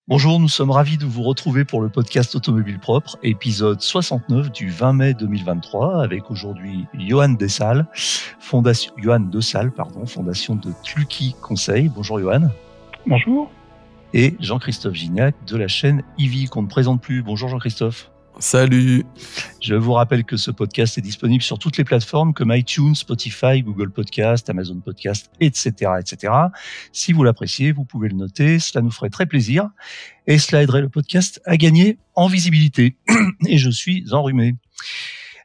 Bonjour, nous sommes ravis de vous retrouver pour le podcast Automobile Propre, épisode 69 du 20 mai 2023, avec aujourd'hui Johan Dessal, fondation de Tluki Conseil. Bonjour Johan. Bonjour. Et Jean-Christophe Gignac de la chaîne EV qu'on ne présente plus. Bonjour Jean-Christophe. Salut. Je vous rappelle que ce podcast est disponible sur toutes les plateformes comme iTunes, Spotify, Google Podcast, Amazon Podcast, etc., etc. Si vous l'appréciez, vous pouvez le noter, cela nous ferait très plaisir et cela aiderait le podcast à gagner en visibilité. Et je suis enrhumé.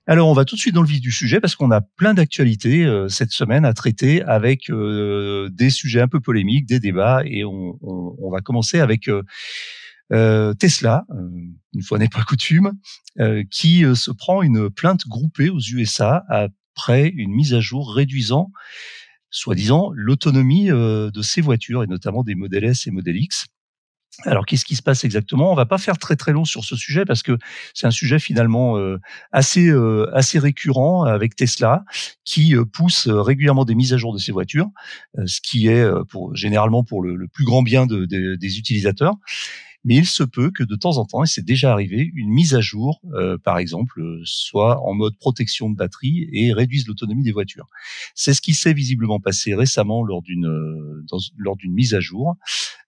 Alors, on va tout de suite dans le vif du sujet parce qu'on a plein d'actualités cette semaine à traiter avec des sujets un peu polémiques, des débats, et on va commencer avec Tesla, une fois n'est pas coutume, qui se prend une plainte groupée aux USA après une mise à jour réduisant, soi-disant, l'autonomie de ses voitures, et notamment des Model S et Model X. Alors, qu'est-ce qui se passe exactement ? On va pas faire très très long sur ce sujet parce que c'est un sujet finalement assez récurrent avec Tesla, qui pousse régulièrement des mises à jour de ses voitures, ce qui est généralement pour le plus grand bien des utilisateurs. Mais il se peut que de temps en temps, et c'est déjà arrivé, une mise à jour, par exemple, soit en mode protection de batterie et réduise l'autonomie des voitures. C'est ce qui s'est visiblement passé récemment lors d'une mise à jour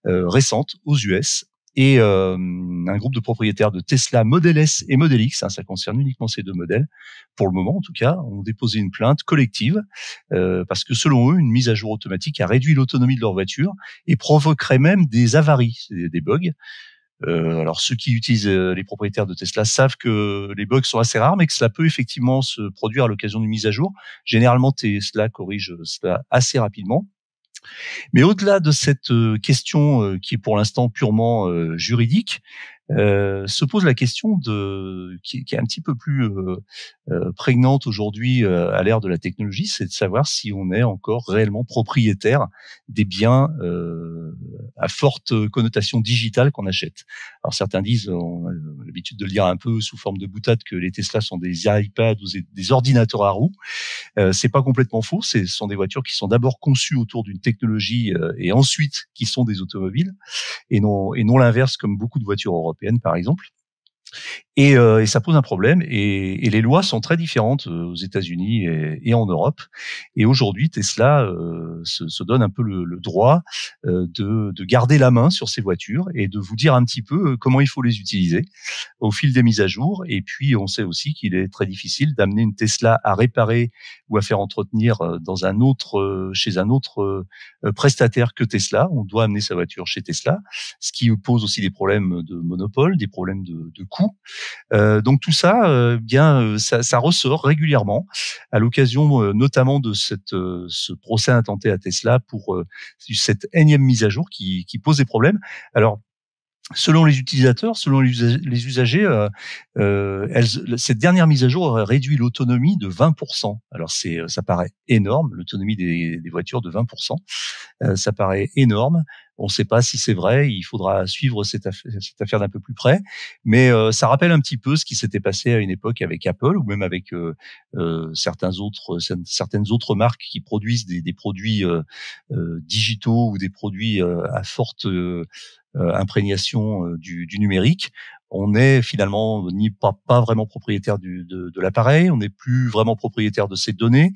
récente aux US. Et un groupe de propriétaires de Tesla Model S et Model X, ça concerne uniquement ces deux modèles, pour le moment en tout cas, ont déposé une plainte collective parce que selon eux, une mise à jour automatique a réduit l'autonomie de leur voiture et provoquerait même des avaries, des bugs. Alors ceux qui utilisent les propriétaires de Tesla savent que les bugs sont assez rares, mais que cela peut effectivement se produire à l'occasion d'une mise à jour. Généralement, Tesla corrige cela assez rapidement. Mais au-delà de cette question qui est pour l'instant purement juridique, se pose la question qui est un petit peu plus prégnante aujourd'hui à l'ère de la technologie, c'est de savoir si on est encore réellement propriétaire des biens à forte connotation digitale qu'on achète. Alors certains disent, on a l'habitude de le dire un peu sous forme de boutade, que les Tesla sont des iPads ou des ordinateurs à roues. C'est pas complètement faux. Ce sont des voitures qui sont d'abord conçues autour d'une technologie et ensuite qui sont des automobiles, et non l'inverse, comme beaucoup de voitures européennes par exemple. Et ça pose un problème, et les lois sont très différentes aux États-Unis et en Europe. Et aujourd'hui, Tesla se donne un peu le droit de garder la main sur ces voitures et de vous dire un petit peu comment il faut les utiliser au fil des mises à jour. Et puis, on sait aussi qu'il est très difficile d'amener une Tesla à réparer ou à faire entretenir chez un autre prestataire que Tesla. On doit amener sa voiture chez Tesla, ce qui pose aussi des problèmes de monopole, des problèmes de coûts. Donc tout ça, ça ressort régulièrement à l'occasion notamment de ce procès intenté à Tesla pour cette énième mise à jour qui pose des problèmes. Alors, selon les utilisateurs, selon les usagers, cette dernière mise à jour aurait réduit l'autonomie de 20%. Alors ça paraît énorme, l'autonomie des voitures de 20%. Ça paraît énorme. On ne sait pas si c'est vrai. Il faudra suivre cette affaire d'un peu plus près. Mais ça rappelle un petit peu ce qui s'était passé à une époque avec Apple, ou même avec certaines autres marques qui produisent des produits digitaux ou des produits à forte imprégnation du numérique. On n'est finalement pas vraiment propriétaire de l'appareil, on n'est plus vraiment propriétaire de ces données,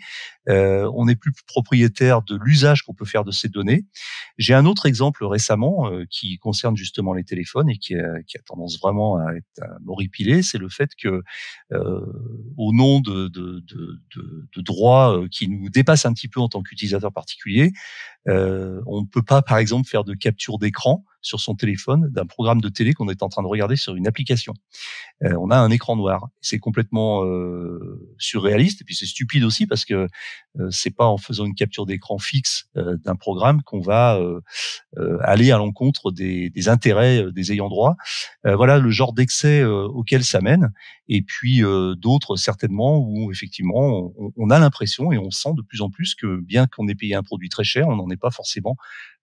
on n'est plus propriétaire de l'usage qu'on peut faire de ces données. J'ai un autre exemple récemment qui concerne justement les téléphones et qui a tendance vraiment à m'horripiler, c'est le fait que au nom de droits qui nous dépassent un petit peu en tant qu'utilisateur particulier, on ne peut pas, par exemple, faire de capture d'écran sur son téléphone d'un programme de télé qu'on est en train de regarder sur une application. On a un écran noir. C'est complètement surréaliste, et puis c'est stupide aussi parce que c'est pas en faisant une capture d'écran fixe d'un programme qu'on va aller à l'encontre des intérêts des ayants droit. Voilà le genre d'excès auquel ça mène. Et puis d'autres certainement où effectivement on a l'impression et on sent de plus en plus que bien qu'on ait payé un produit très cher, on n'en est pas forcément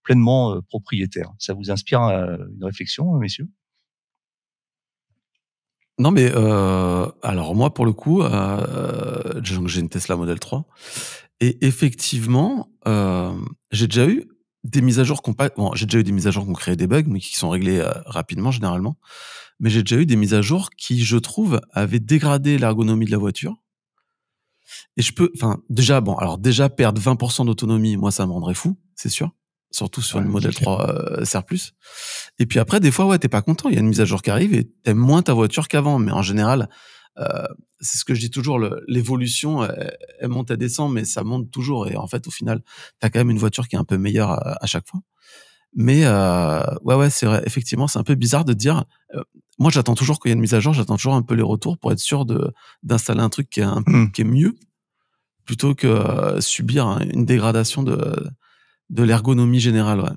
pleinement propriétaire. Ça vous inspire une réflexion, messieurs ? Non, mais alors moi, pour le coup, j'ai une Tesla Model 3 et effectivement, j'ai déjà eu des mises à jour qui ont pas... Bon, j'ai déjà eu des mises à jour qui ont créé des bugs, mais qui sont réglés rapidement, généralement. Mais j'ai déjà eu des mises à jour qui, je trouve, avaient dégradé l'ergonomie de la voiture. Et déjà, perdre 20% d'autonomie, moi, ça me rendrait fou, c'est sûr. Surtout sur une Model 3 SR+. Et puis après, des fois, ouais, t'es pas content. Il y a une mise à jour qui arrive et t'aimes moins ta voiture qu'avant. Mais en général, c'est ce que je dis toujours, l'évolution, elle monte, elle descend, mais ça monte toujours. Et en fait, au final, t'as quand même une voiture qui est un peu meilleure à chaque fois. Mais ouais, c'est vrai. Effectivement, c'est un peu bizarre de dire. Moi, j'attends toujours qu'il y ait une mise à jour. J'attends toujours un peu les retours pour être sûr d'installer un truc qui est mieux, plutôt que subir une dégradation de l'ergonomie générale. Ouais.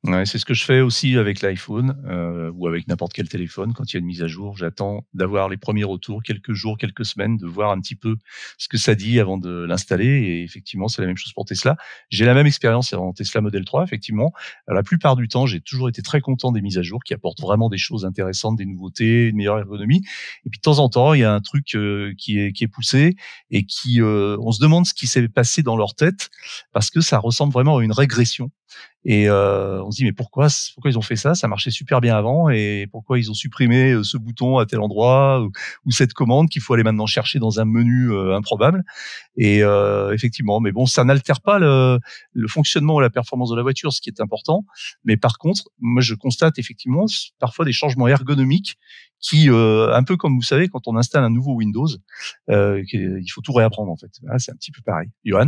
Ouais, c'est ce que je fais aussi avec l'iPhone ou avec n'importe quel téléphone. Quand il y a une mise à jour, j'attends d'avoir les premiers retours, quelques jours, quelques semaines, de voir un petit peu ce que ça dit avant de l'installer. Et effectivement, c'est la même chose pour Tesla. J'ai la même expérience en Tesla Model 3, effectivement. La plupart du temps, j'ai toujours été très content des mises à jour qui apportent vraiment des choses intéressantes, des nouveautés, une meilleure ergonomie. Et puis de temps en temps, il y a un truc qui est poussé et qui, on se demande ce qui s'est passé dans leur tête parce que ça ressemble vraiment à une régression. Et on se dit mais pourquoi ils ont fait ça? Ça marchait super bien avant et pourquoi ils ont supprimé ce bouton à tel endroit ou cette commande qu'il faut aller maintenant chercher dans un menu improbable. Et effectivement, mais bon, ça n'altère pas le fonctionnement ou la performance de la voiture, ce qui est important. Mais par contre, moi je constate effectivement parfois des changements ergonomiques qui, un peu comme vous savez, quand on installe un nouveau Windows, il faut tout réapprendre en fait. Là, c'est un petit peu pareil. Johan?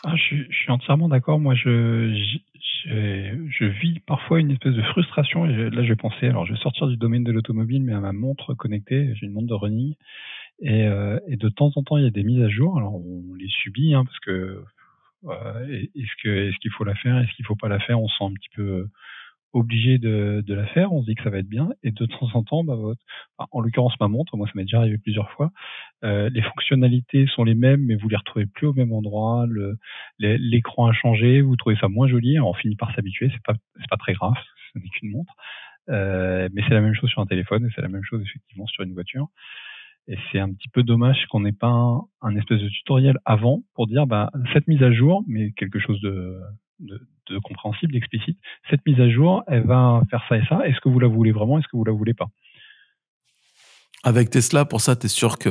Je suis entièrement d'accord. Moi, je vis parfois une espèce de frustration. Et là, je vais penser, alors je vais sortir du domaine de l'automobile, mais à ma montre connectée. J'ai une montre de running. Et de temps en temps, il y a des mises à jour. Alors, on les subit, parce que est-ce qu'il faut la faire, est-ce qu'il faut pas la faire? On se sent un petit peu obligé de la faire, on se dit que ça va être bien, et de temps en temps, en l'occurrence ma montre, moi ça m'est déjà arrivé plusieurs fois, les fonctionnalités sont les mêmes, mais vous les retrouvez plus au même endroit, l'écran a changé, vous trouvez ça moins joli, alors on finit par s'habituer, c'est pas très grave, ce n'est qu'une montre, mais c'est la même chose sur un téléphone, et c'est la même chose effectivement sur une voiture. Et c'est un petit peu dommage qu'on n'ait pas un espèce de tutoriel avant pour dire cette mise à jour, mais quelque chose de compréhensible, d'explicite. Cette mise à jour, elle va faire ça et ça. Est-ce que vous la voulez vraiment? Est-ce que vous la voulez pas? Avec Tesla, pour ça, tu es sûr que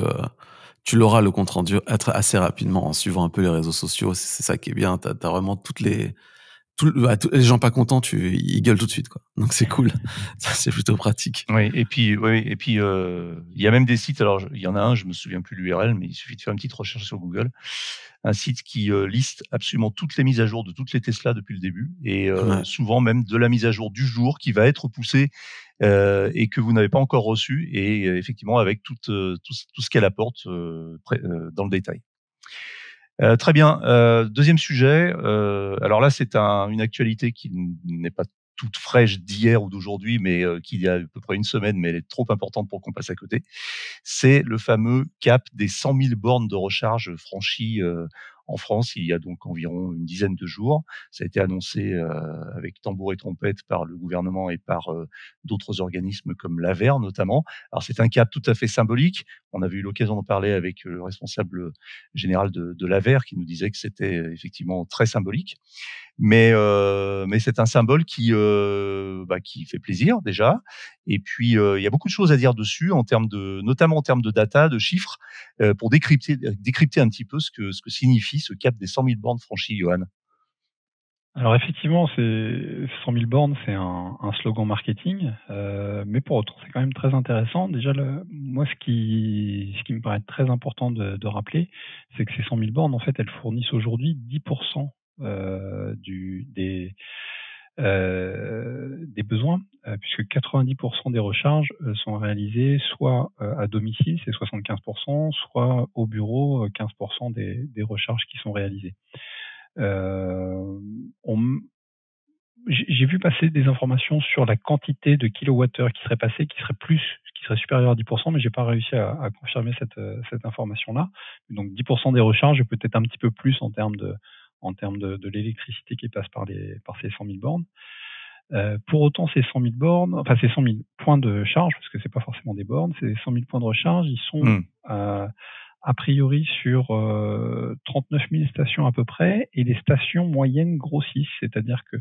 tu l'auras le compte rendu assez rapidement en suivant un peu les réseaux sociaux. C'est ça qui est bien. T'as vraiment les gens pas contents, ils gueulent tout de suite, quoi. Donc c'est cool. Ça, c'est plutôt pratique. Oui, et puis il y a même des sites. Alors il y en a un, je me souviens plus l'URL, mais il suffit de faire une petite recherche sur Google. Un site qui liste absolument toutes les mises à jour de toutes les Tesla depuis le début, et Ouais. souvent même de la mise à jour du jour qui va être poussée et que vous n'avez pas encore reçue, et effectivement avec tout ce qu'elle apporte dans le détail. Très bien. Deuxième sujet. Alors là, c'est une actualité qui n'est pas toute fraîche d'hier ou d'aujourd'hui, mais qui a à peu près une semaine, mais elle est trop importante pour qu'on passe à côté. C'est le fameux cap des 100 000 bornes de recharge franchies en France, il y a donc environ une dizaine de jours. Ça a été annoncé avec tambour et trompette par le gouvernement et par d'autres organismes comme l'AVER notamment. Alors c'est un cap tout à fait symbolique. On avait eu l'occasion d'en parler avec le responsable général de l'AVER qui nous disait que c'était effectivement très symbolique. Mais c'est un symbole qui fait plaisir déjà. Et puis il y a beaucoup de choses à dire dessus notamment en termes de data, de chiffres, pour décrypter un petit peu ce que signifie ce cap des 100 000 bornes franchies, Johan. Alors effectivement, 100 000 bornes, c'est un slogan marketing, mais pour autant, c'est quand même très intéressant. Déjà, moi, ce qui me paraît très important de rappeler, c'est que ces 100 000 bornes, en fait, elles fournissent aujourd'hui 10% des besoins, puisque 90% des recharges sont réalisées soit à domicile, c'est 75%, soit au bureau, 15% des recharges qui sont réalisées. J'ai vu passer des informations sur la quantité de kilowattheures qui serait supérieure à 10%, mais j'ai pas réussi à confirmer cette information-là. Donc 10% des recharges, peut-être un petit peu plus en termes de l'électricité qui passe par ces 100 000 bornes. Pour autant, ces 100 000 bornes, enfin ces 100 000 points de charge, parce que c'est pas forcément des bornes, ces 100 000 points de recharge, ils sont a priori sur 39 000 stations à peu près, et les stations moyennes grossissent, c'est-à-dire que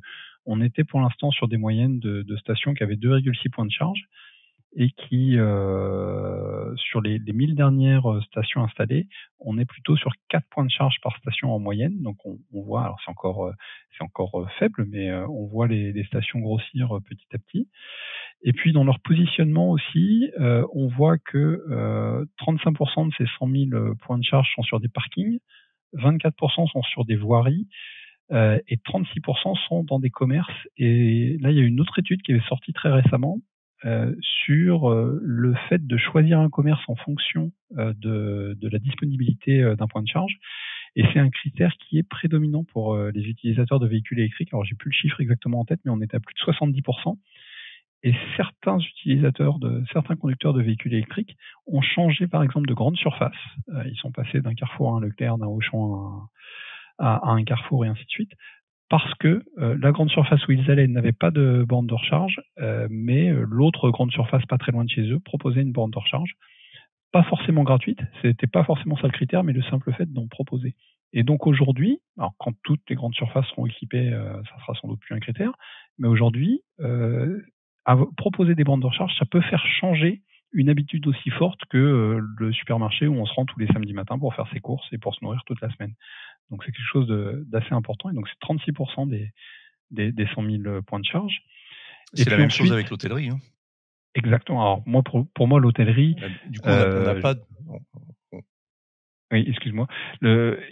on était pour l'instant sur des moyennes de stations qui avaient 2,6 points de charge, et qui, sur les 1000 dernières stations installées, on est plutôt sur 4 points de charge par station en moyenne. Donc on voit, alors c'est encore faible, mais on voit les stations grossir petit à petit. Et puis dans leur positionnement aussi, on voit que 35% de ces 100 000 points de charge sont sur des parkings, 24% sont sur des voiries, et 36% sont dans des commerces. Et là, il y a une autre étude qui est sortie très récemment sur le fait de choisir un commerce en fonction de la disponibilité d'un point de charge. Et c'est un critère qui est prédominant pour les utilisateurs de véhicules électriques. Alors, j'ai plus le chiffre exactement en tête, mais on est à plus de 70%. Et certains conducteurs de véhicules électriques ont changé, par exemple, de grande surface. Ils sont passés d'un Carrefour à un Leclerc, d'un Auchan à un Carrefour, et ainsi de suite, parce que la grande surface où ils allaient n'avait pas de borne de recharge, mais l'autre grande surface pas très loin de chez eux proposait une borne de recharge, pas forcément gratuite, c'était pas forcément ça le critère, mais le simple fait d'en proposer. Et donc aujourd'hui, alors quand toutes les grandes surfaces seront équipées, ça sera sans doute plus un critère, mais aujourd'hui, proposer des bornes de recharge, ça peut faire changer une habitude aussi forte que le supermarché où on se rend tous les samedis matins pour faire ses courses et pour se nourrir toute la semaine. Donc c'est quelque chose d'assez important, et donc c'est 36% des 100 000 points de charge. C'est la même chose avec l'hôtellerie. Hein. Exactement. Alors moi, pour moi, l'hôtellerie. Du coup, on n'a pas. Oui, excuse-moi.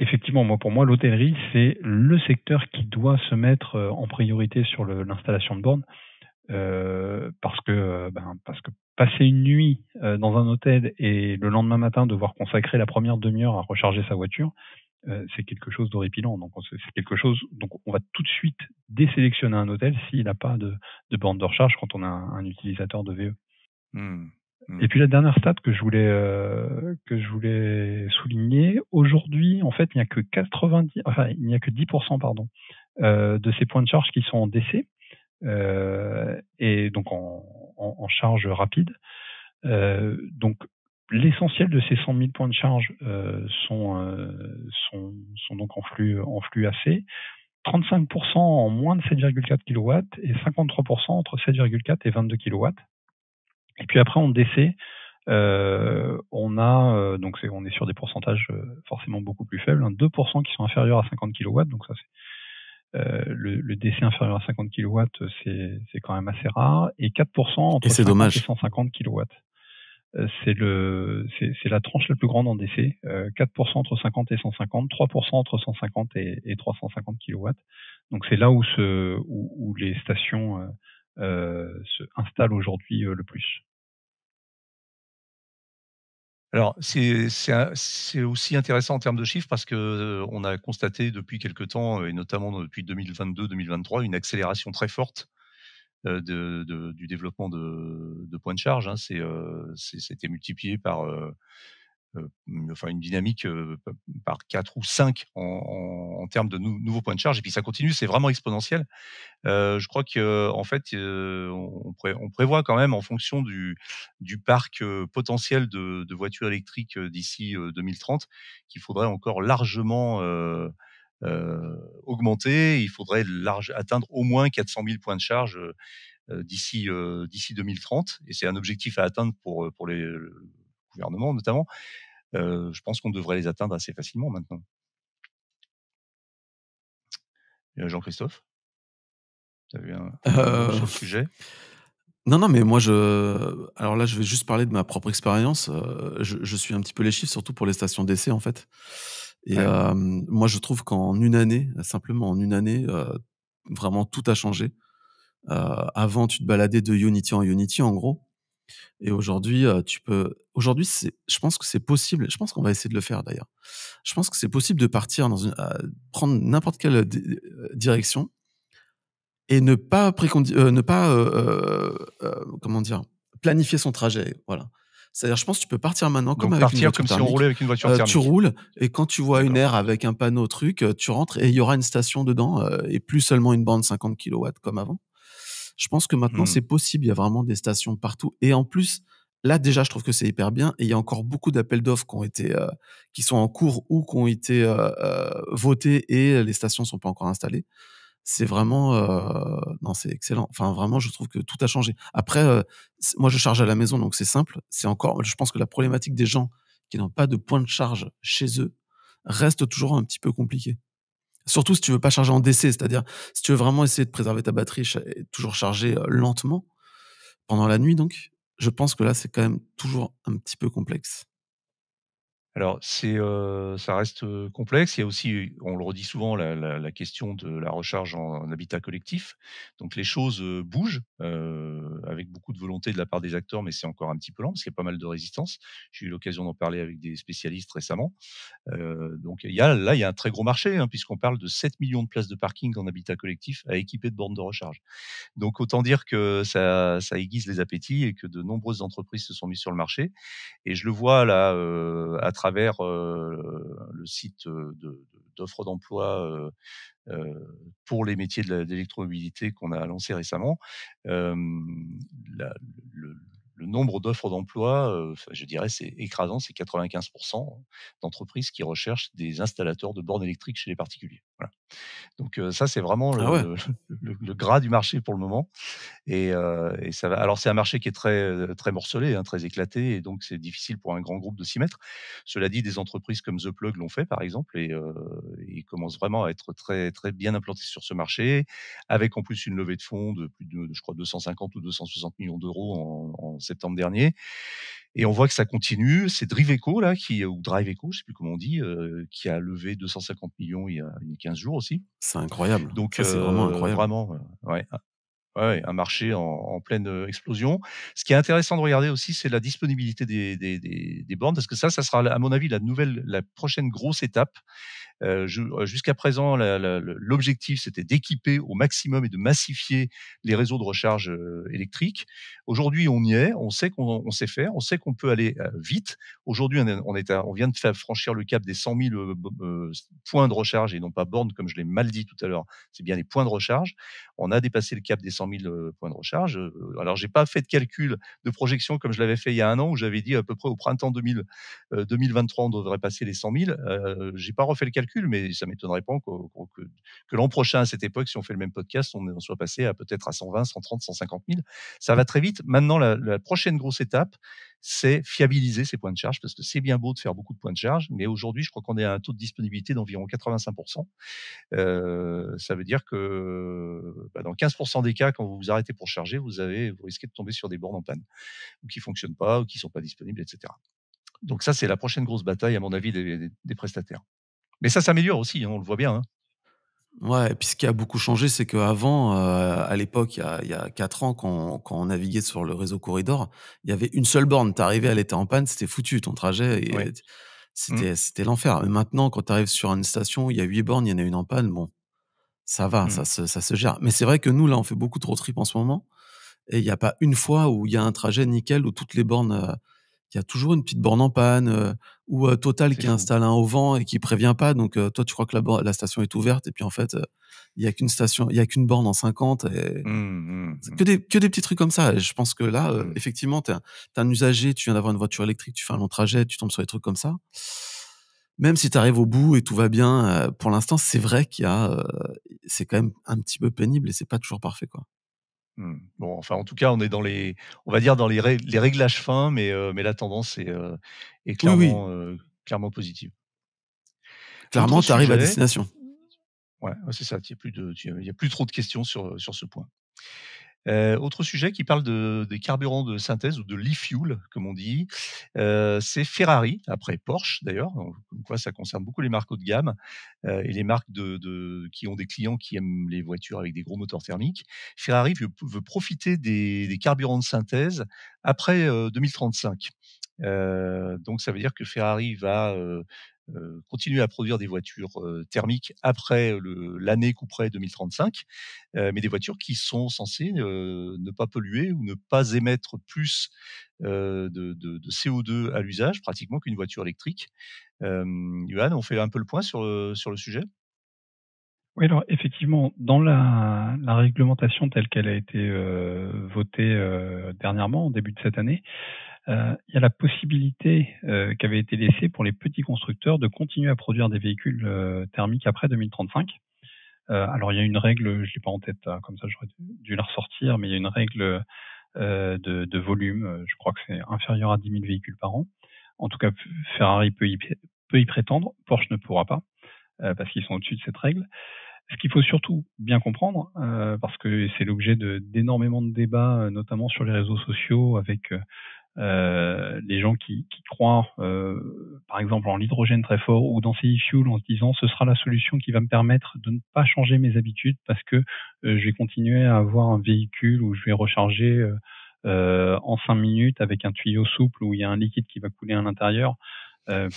Effectivement, pour moi, l'hôtellerie, c'est le secteur qui doit se mettre en priorité sur l'installation de bornes, parce que passer une nuit dans un hôtel et le lendemain matin devoir consacrer la première demi-heure à recharger sa voiture, c'est quelque chose d'horripilant. Donc c'est quelque chose. Donc on va tout de suite désélectionner un hôtel s'il n'a pas de borne de recharge quand on a un utilisateur de VE. Et puis la dernière stat que je voulais souligner, aujourd'hui, en fait, il n'y a que 10%, pardon, de ces points de charge qui sont en DC, et donc en charge rapide. Donc l'essentiel de ces 100 000 points de charge sont donc en flux AC, 35% en moins de 7,4 kW et 53% entre 7,4 et 22 kW. Et puis après, en DC, on est sur des pourcentages forcément beaucoup plus faibles, 2% qui sont inférieurs à 50 kW. Donc ça, c'est le DC inférieur à 50 kW, c'est quand même assez rare, et 4% entre 50 et 150 kW. C'est la tranche la plus grande en DC, 4% entre 50 et 150, 3% entre 150 et 350 kW. Donc c'est là où les stations se installent aujourd'hui le plus. Alors, c'est aussi intéressant en termes de chiffres parce que on a constaté depuis quelque temps, et notamment depuis 2022-2023, une accélération très forte du développement de points de charge. Hein. C'était multiplié par une dynamique par 4 ou 5 en termes de nouveaux points de charge. Et puis ça continue, c'est vraiment exponentiel. Je crois que en fait, on prévoit quand même en fonction du parc potentiel de voitures électriques d'ici 2030 qu'il faudrait encore largement augmenter. Il faudrait atteindre au moins 400 000 points de charge d'ici 2030. Et c'est un objectif à atteindre pour le gouvernement notamment. Je pense qu'on devrait les atteindre assez facilement maintenant. Jean-Christophe, tu avais un sur le sujet? Non, mais moi, alors là, je vais juste parler de ma propre expérience. Je suis un petit peu les chiffres, surtout pour les stations d'essai, en fait. Et moi, je trouve qu'en une année, simplement en une année, vraiment tout a changé. Avant, tu te baladais de Unity en Unity, en gros. Et aujourd'hui, je pense que c'est possible. Je pense qu'on va essayer de le faire, d'ailleurs. Je pense que c'est possible de partir prendre n'importe quelle direction et ne pas planifier son trajet. Voilà. C'est-à-dire, je pense que tu peux partir maintenant comme avec une voiture thermique. Si on roulait avec une voiture thermique. Tu roules, et quand tu vois une aire avec un panneau truc, tu rentres et il y aura une station dedans, et plus seulement une borne 50 kW comme avant. Je pense que maintenant, c'est possible. Il y a vraiment des stations partout. Et en plus, là, déjà, je trouve que c'est hyper bien et il y a encore beaucoup d'appels d'offres qui sont en cours ou qui ont été, votés et les stations sont pas encore installées. C'est vraiment, non, c'est excellent. Enfin, vraiment, je trouve que tout a changé. Après, moi, je charge à la maison, donc c'est simple. Je pense que la problématique des gens qui n'ont pas de point de charge chez eux reste toujours un petit peu compliquée. Surtout si tu veux pas charger en DC, c'est-à-dire si tu veux vraiment essayer de préserver ta batterie et toujours charger, lentement pendant la nuit donc, je pense que là, c'est quand même toujours un petit peu complexe. Alors ça reste, complexe. Il y a aussi, on le redit souvent, la question de la recharge en habitat collectif. Donc les choses, bougent, avec beaucoup de volonté de la part des acteurs, mais c'est encore un petit peu lent parce qu'il y a pas mal de résistance. J'ai eu l'occasion d'en parler avec des spécialistes récemment. Donc il y a un très gros marché, hein, puisqu'on parle de 7 millions de places de parking en habitat collectif à équiper de bornes de recharge. Donc autant dire que ça aiguise les appétits et que de nombreuses entreprises se sont mises sur le marché. Et je le vois là, à travers, le site, d'offres d'emploi, pour les métiers de l'électromobilité qu'on a lancé récemment. La le le nombre d'offres d'emploi, enfin je dirais c'est écrasant, c'est 95 d'entreprises qui recherchent des installateurs de bornes électriques chez les particuliers. Voilà. Donc ça c'est vraiment Ah ouais? le gras du marché pour le moment. Et ça va, alors c'est un marché qui est très, très morcelé, hein, très éclaté, et donc c'est difficile pour un grand groupe de s'y mettre. Cela dit, des entreprises comme The Plug l'ont fait par exemple, et commencent vraiment à être très, très bien implantés sur ce marché, avec en plus une levée de fonds de plus de je crois 250 ou 260 millions d'euros en septembre dernier, et on voit que ça continue. C'est Driveco là ou Driveco, je sais plus comment on dit, qui a levé 250 millions il y a 15 jours aussi. C'est incroyable. Donc Ça, c'est vraiment incroyable. vraiment, ouais, ouais, un marché en pleine, explosion. Ce qui est intéressant de regarder aussi, c'est la disponibilité des bornes, parce que ça sera à mon avis la prochaine grosse étape. Jusqu'à présent, l'objectif, c'était d'équiper au maximum et de massifier les réseaux de recharge, électriques. Aujourd'hui, on y est, on sait faire, on sait qu'on peut aller, vite. Aujourd'hui, on vient de faire franchir le cap des 100 000, points de recharge et non pas bornes, comme je l'ai mal dit tout à l'heure. C'est bien les points de recharge. On a dépassé le cap des 100 000, points de recharge. Alors j'ai pas fait de calcul de projection comme je l'avais fait il y a un an, où j'avais dit à peu près au printemps 2023, on devrait passer les 100 000. J'ai pas refait le calcul, mais ça m'étonnerait pas que l'an prochain, à cette époque, si on fait le même podcast, on soit passé à peut-être à 120, 130, 150 000. Ça va très vite. Maintenant, la prochaine grosse étape, c'est fiabiliser ces points de charge, parce que c'est bien beau de faire beaucoup de points de charge, mais aujourd'hui, je crois qu'on est à un taux de disponibilité d'environ 85%. Ça veut dire que, dans 15% des cas, quand vous vous arrêtez pour charger, vous risquez de tomber sur des bornes en panne, ou qui fonctionnent pas, ou qui sont pas disponibles, etc. Donc ça, c'est la prochaine grosse bataille, à mon avis, des prestataires. Mais ça s'améliore aussi, hein, on le voit bien, hein. Ouais et puis ce qui a beaucoup changé, c'est qu'avant, à l'époque, il y a 4 ans, quand on naviguait sur le réseau Corridor, il y avait une seule borne. Tu arrivais, elle était en panne, c'était foutu ton trajet Ouais. et Mmh. c'était l'enfer. Mais maintenant, quand tu arrives sur une station, il y a 8 bornes, il y en a une en panne, bon, ça va, Mmh. ça se gère. Mais c'est vrai que nous, là, on fait beaucoup de road trip en ce moment et il y a pas une fois où il y a un trajet nickel où toutes les bornes, il y a toujours une petite borne en panne, ou Total C'est qui fou. installe un auvent et qui prévient pas. Donc, toi, tu crois que la station est ouverte et puis en fait, il y a qu'une borne en 50 et Mmh, mmh, c'est mmh. que des petits trucs comme ça. Et je pense que là, Mmh. effectivement, tu es un usager, tu viens d'avoir une voiture électrique, tu fais un long trajet, tu tombes sur des trucs comme ça. Même si tu arrives au bout et tout va bien, pour l'instant, c'est vrai c'est quand même un petit peu pénible et c'est pas toujours parfait, quoi. Mmh. Bon, enfin, en tout cas, on est on va dire dans les réglages fins, mais la tendance est Oui, oui, clairement positive. Autre clairement, tu arrives à sujet, destination. ouais, ouais, c'est ça, il y a plus trop de questions sur ce point. Autre sujet qui parle des carburants de synthèse ou de l'e-fuel, comme on dit, c'est Ferrari, après Porsche d'ailleurs, donc comme quoi ça concerne beaucoup les marques haut de gamme, et les marques qui ont des clients qui aiment les voitures avec des gros moteurs thermiques. Ferrari veut profiter des carburants de synthèse après, 2035. Donc ça veut dire que Ferrari va, continuer à produire des voitures, thermiques après l'année couperet 2035, mais des voitures qui sont censées, ne pas polluer ou ne pas émettre plus, de CO2 à l'usage pratiquement qu'une voiture électrique. Johan, on fait un peu le point sur le sujet? Oui, alors effectivement, dans la réglementation telle qu'elle a été, votée, dernièrement, en début de cette année, Il y a la possibilité qui avait été laissée pour les petits constructeurs de continuer à produire des véhicules thermiques après 2035. Alors il y a une règle, je l'ai pas en tête, hein, comme ça j'aurais dû la ressortir, mais il y a une règle de volume. Je crois que c'est inférieur à 10 000 véhicules par an. En tout cas, Ferrari peut y prétendre, Porsche ne pourra pas, parce qu'ils sont au-dessus de cette règle. Ce qu'il faut surtout bien comprendre, parce que c'est l'objet d'énormément de débats, notamment sur les réseaux sociaux, avec les gens qui croient, par exemple, en l'hydrogène très fort ou dans ces e-fuels en se disant ce sera la solution qui va me permettre de ne pas changer mes habitudes parce que je vais continuer à avoir un véhicule où je vais recharger en 5 minutes avec un tuyau souple où il y a un liquide qui va couler à l'intérieur.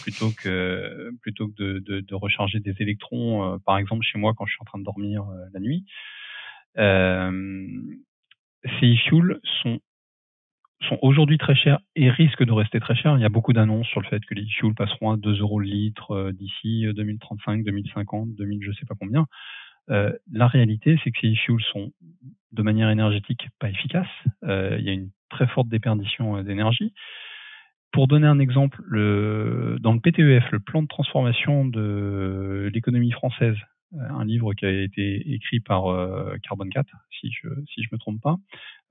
Plutôt que de recharger des électrons, par exemple chez moi quand je suis en train de dormir la nuit. Ces e-fuels sont aujourd'hui très chers et risquent de rester très chers. Il y a beaucoup d'annonces sur le fait que les e-fuels passeront à 2 euros le litre d'ici 2035, 2050, 2000, je sais pas combien. La réalité, c'est que ces e-fuels sont de manière énergétique pas efficaces. Il y a une très forte déperdition d'énergie. Pour donner un exemple, dans le PTEF, le plan de transformation de l'économie française, un livre qui a été écrit par Carbone 4, si je me trompe pas,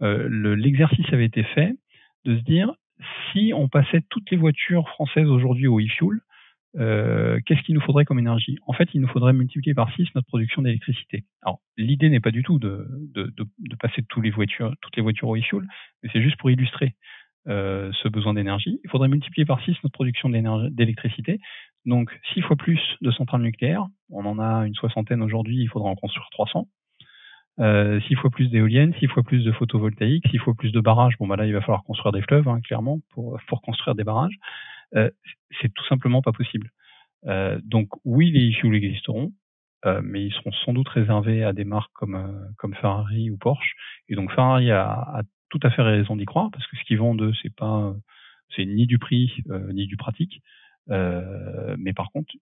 l'exercice avait été fait de se dire si on passait toutes les voitures françaises aujourd'hui au e-fuel, qu'est-ce qu'il nous faudrait comme énergie? En fait, il nous faudrait multiplier par 6 notre production d'électricité. Alors, l'idée n'est pas du tout de passer toutes les voitures au e-fuel, mais c'est juste pour illustrer ce besoin d'énergie. Il faudrait multiplier par 6 notre production d'électricité. Donc, 6 fois plus de centrales nucléaires. On en a une 60aine aujourd'hui, il faudra en construire 300. 6 fois plus d'éoliennes, 6 fois plus de photovoltaïque, 6 fois plus de barrages. Bon, bah là, il va falloir construire des fleuves, hein, clairement, pour construire des barrages. C'est tout simplement pas possible. Donc, oui, les e-fuels existeront, mais ils seront sans doute réservés à des marques comme Ferrari ou Porsche. Et donc, Ferrari a tout à fait raison d'y croire, parce que ce qu'ils vendent, eux, c'est ni du prix, ni du pratique. Mais par contre,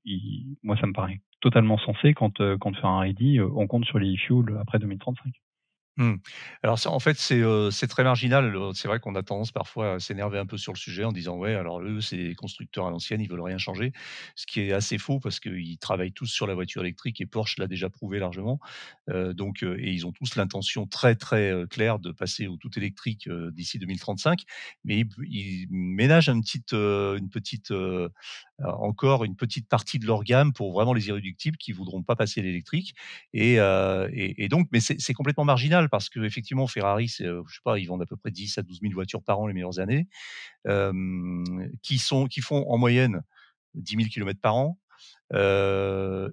moi, ça me paraît totalement sensé quand Ferrari dit on compte sur les e-fuels après 2035. Alors ça, en fait, c'est très marginal. C'est vrai qu'on a tendance parfois à s'énerver un peu sur le sujet en disant: «Ouais, alors eux, c'est des constructeurs à l'ancienne, ils veulent rien changer». Ce qui est assez faux parce qu'ils travaillent tous sur la voiture électrique et Porsche l'a déjà prouvé largement. Et ils ont tous l'intention très, très, claire de passer au tout électrique, d'ici 2035. Mais ils ménagent une petite, encore une petite partie de leur gamme pour vraiment les irréductibles qui voudront pas passer l'électrique et donc mais c'est complètement marginal parce qu'effectivement Ferrari, c'est, je sais pas, ils vendent à peu près 10 à 12 000 voitures par an les meilleures années, qui font en moyenne 10 000 kilomètres par an. La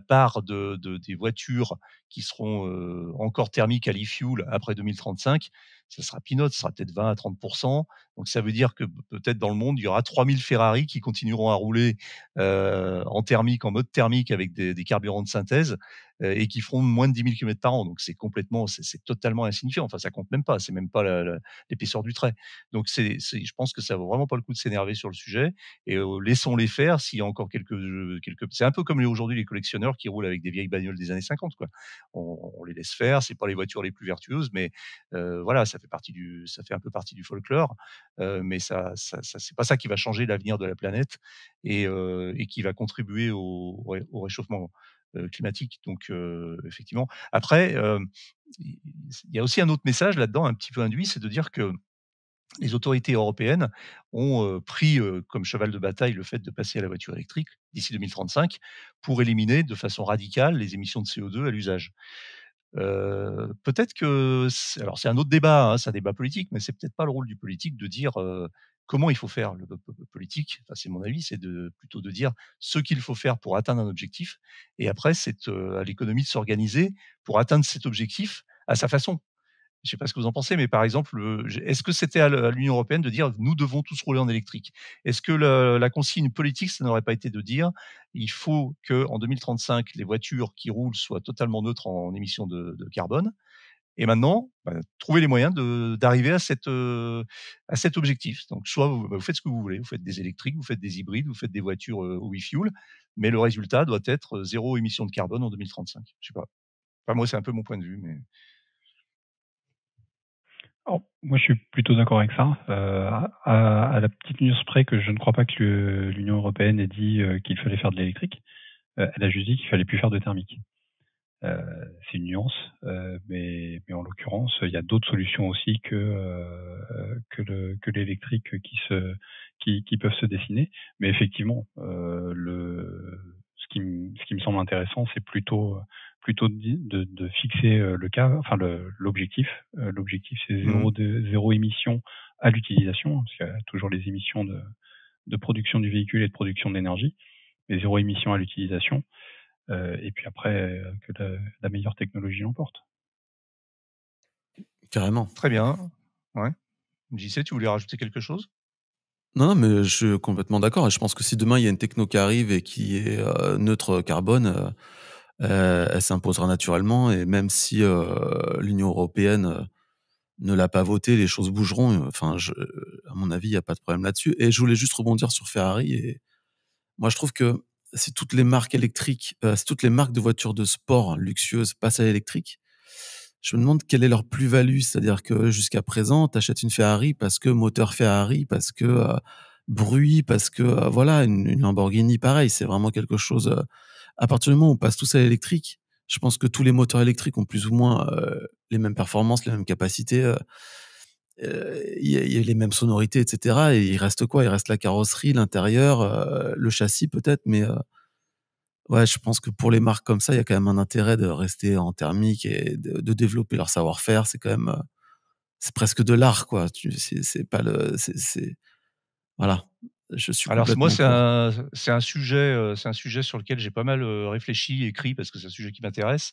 part des voitures qui seront, encore thermiques à l'e-fuel après 2035, ça sera peanuts, ça sera peut-être 20 à 30. Donc ça veut dire que peut-être dans le monde, il y aura 3 000 Ferrari qui continueront à rouler, en thermique, en mode thermique avec des carburants de synthèse, et qui feront moins de 10 000 kilomètres par an. Donc c'est totalement insignifiant. Enfin, ça compte même pas, c'est même pas l'épaisseur du trait. Donc je pense que ça vaut vraiment pas le coup de s'énerver sur le sujet et laissons-les faire s'il y a encore quelques c'est un peu comme aujourd'hui les collectionneurs qui roulent avec des vieilles bagnoles des années 50 quoi. On les laisse faire, c'est pas les voitures les plus vertueuses mais voilà, ça fait un peu partie du folklore, mais ça c'est pas ça qui va changer l'avenir de la planète et qui va contribuer au réchauffement climatique. Donc effectivement. Après, il y a aussi un autre message là-dedans, un petit peu induit, c'est de dire que les autorités européennes ont, pris, comme cheval de bataille le fait de passer à la voiture électrique d'ici 2035 pour éliminer de façon radicale les émissions de CO2 à l'usage. Peut-être que c'est un autre débat, hein, c'est un débat politique, mais c'est peut-être pas le rôle du politique de dire, comment il faut faire. Le politique, enfin c'est mon avis, c'est plutôt de dire ce qu'il faut faire pour atteindre un objectif et après c'est, à l'économie de s'organiser pour atteindre cet objectif à sa façon. Je ne sais pas ce que vous en pensez, mais par exemple, est-ce que c'était à l'Union européenne de dire: «Nous devons tous rouler en électrique»? Est-ce que la consigne politique, ça n'aurait pas été de dire: «Il faut qu'en 2035, les voitures qui roulent soient totalement neutres en émissions de carbone» et maintenant, trouver les moyens d'arriver à cet objectif. Donc soit vous faites ce que vous voulez, vous faites des électriques, vous faites des hybrides, vous faites des voitures, au e-fuel, mais le résultat doit être, 0 émission de carbone en 2035. Je sais pas. Enfin moi, c'est un peu mon point de vue, mais Alors, moi, je suis plutôt d'accord avec ça. À la petite nuance près que je ne crois pas que l'Union européenne ait dit qu'il fallait faire de l'électrique. Elle a juste dit qu'il fallait plus faire de thermique. C'est une nuance, mais en l'occurrence, il y a d'autres solutions aussi que l'électrique qui peuvent se dessiner. Mais effectivement, ce qui me semble intéressant, c'est plutôt de fixer le cas, enfin l'objectif. L'objectif, c'est Mhm. zéro émission à l'utilisation, parce qu'il y a toujours les émissions de production du véhicule et de production d'énergie, mais zéro émission à l'utilisation. Et puis après, que la meilleure technologie l'emporte. Carrément. Très bien. Ouais. JC, tu voulais rajouter quelque chose? Non, non, mais je suis complètement d'accord et je pense que si demain il y a une techno qui arrive et qui est, neutre carbone, elle s'imposera naturellement et même si, l'Union européenne, ne l'a pas voté, les choses bougeront, enfin à mon avis, il y a pas de problème là-dessus et je voulais juste rebondir sur Ferrari et moi je trouve que si toutes les marques électriques, si toutes les marques de voitures de sport luxueuses passent à l'électrique, je me demande quelle est leur plus-value. C'est-à-dire que jusqu'à présent, tu achètes une Ferrari parce que moteur Ferrari, parce que bruit, parce que voilà, une Lamborghini, pareil, c'est vraiment quelque chose. À partir du moment où on passe tous à l'électrique, je pense que tous les moteurs électriques ont plus ou moins les mêmes performances, les mêmes capacités, il y a les mêmes sonorités, etc. Et il reste quoi? Il reste la carrosserie, l'intérieur, le châssis peut-être, mais ouais, je pense que pour les marques comme ça, il y a quand même un intérêt de rester en thermique et de développer leur savoir-faire. C'est quand même, c'est presque de l'art, quoi. C'est pas voilà. Je suis Alors moi, complètement pour. c'est un sujet sur lequel j'ai pas mal, réfléchi, écrit parce que c'est un sujet qui m'intéresse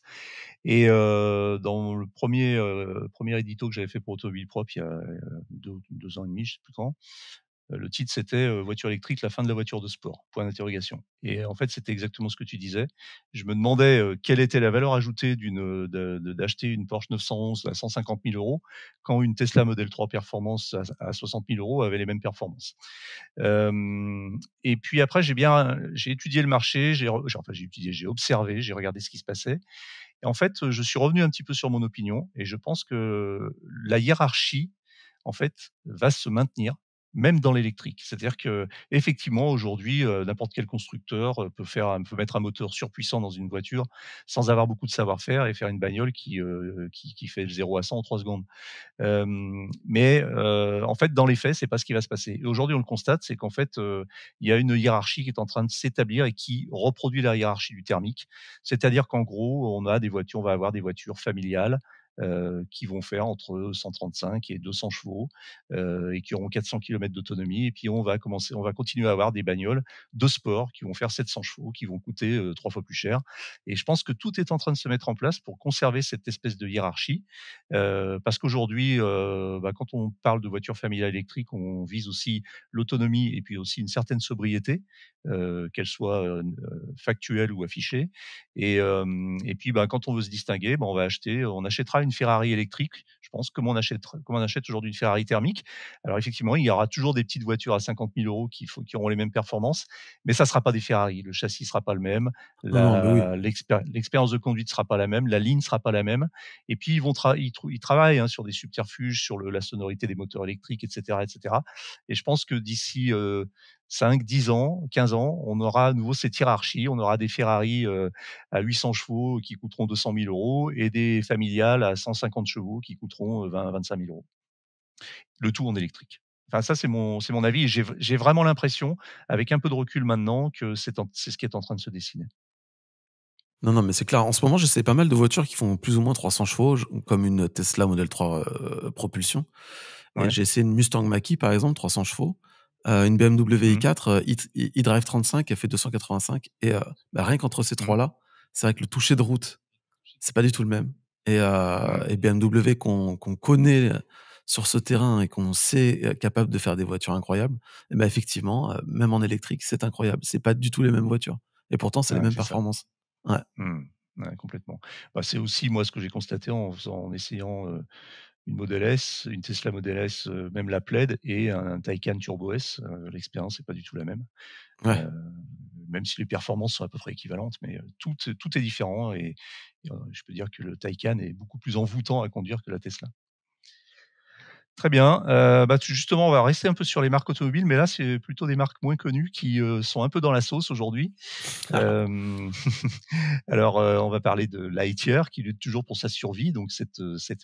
et dans le premier édito que j'avais fait pour Automobile Propre il y a, 2 ans et demi, je sais plus quand, le titre c'était, «Voiture électrique, la fin de la voiture de sport?» point d'interrogation et en fait, c'était exactement ce que tu disais. Je me demandais, quelle était la valeur ajoutée d'acheter une Porsche 911 à 150 000 € quand une Tesla Model 3 Performance à 60 000 € avait les mêmes performances. Et puis après, j'ai étudié le marché, j'ai observé, j'ai regardé ce qui se passait et en fait, je suis revenu un petit peu sur mon opinion et je pense que la hiérarchie, en fait, va se maintenir, même dans l'électrique. C'est-à-dire qu'effectivement, aujourd'hui, n'importe quel constructeur, peut mettre un moteur surpuissant dans une voiture sans avoir beaucoup de savoir-faire et faire une bagnole qui fait de 0 à 100 en 3 secondes. Mais en fait, dans les faits, c'est pas ce qui va se passer. Et aujourd'hui, on le constate, c'est qu'en fait, il y a une hiérarchie qui est en train de s'établir et qui reproduit la hiérarchie du thermique. C'est-à-dire qu'en gros, on va avoir des voitures familiales, qui vont faire entre 135 et 200 chevaux, et qui auront 400 kilomètres d'autonomie. Et puis on va continuer à avoir des bagnoles de sport qui vont faire 700 chevaux, qui vont coûter, 3 fois plus cher. Et je pense que tout est en train de se mettre en place pour conserver cette espèce de hiérarchie. Parce qu'aujourd'hui, quand on parle de voitures familiales électriques, on vise aussi l'autonomie et puis aussi une certaine sobriété, qu'elle soit, factuelle ou affichée. Et puis, quand on veut se distinguer, on achètera une Ferrari électrique, je pense, comme on achète aujourd'hui une Ferrari thermique. Alors effectivement, il y aura toujours des petites voitures à 50 000 € qui auront les mêmes performances, mais ça sera pas des Ferrari. Le châssis sera pas le même, Non, non, mais oui. l'expérience de conduite sera pas la même, la ligne sera pas la même. Et puis ils travaillent, hein, sur des subterfuges, sur la sonorité des moteurs électriques, et cetera, et cetera. Et je pense que d'ici 5, 10 ans, 15 ans, on aura à nouveau cette hiérarchie. On aura des Ferrari à 800 chevaux qui coûteront 200 000 € et des familiales à 150 chevaux qui coûteront 20 25 000 €. Le tout en électrique. Enfin, ça, c'est mon avis et j'ai vraiment l'impression, avec un peu de recul maintenant, que c'est ce qui est en train de se dessiner. Non, non, mais c'est clair. En ce moment, j'essaie pas mal de voitures qui font plus ou moins 300 chevaux, comme une Tesla Model 3 propulsion. Et Ouais. j'ai essayé une Mustang Mach-E, par exemple, 300 chevaux. Une BMW Mmh. i4, e-Drive 35, elle fait 285. Et rien qu'entre ces Mmh. trois-là, c'est vrai que le toucher de route, c'est pas du tout le même. Mmh. Et BMW qu'on connaît sur ce terrain et qu'on sait capable de faire des voitures incroyables, et ben effectivement, même en électrique, c'est incroyable. C'est pas du tout les mêmes voitures. Et pourtant, c'est les Ouais, mêmes c'est ça. performances. Ouais, Mmh. Ouais, complètement. C'est aussi moi ce que j'ai constaté en essayant, une Model S, une Tesla Model S, même la Plaid et un Taycan Turbo S, l'expérience est pas du tout la même. ouais. Heu, Même si les performances sont à peu près équivalentes, mais tout est différent et je peux dire que le Taycan est beaucoup plus envoûtant à conduire que la Tesla. Très bien. Justement, on va rester un peu sur les marques automobiles, mais là, c'est plutôt des marques moins connues qui sont un peu dans la sauce aujourd'hui. Euh, Alors, on va parler de Lightyear, qui lutte toujours pour sa survie. Donc, cette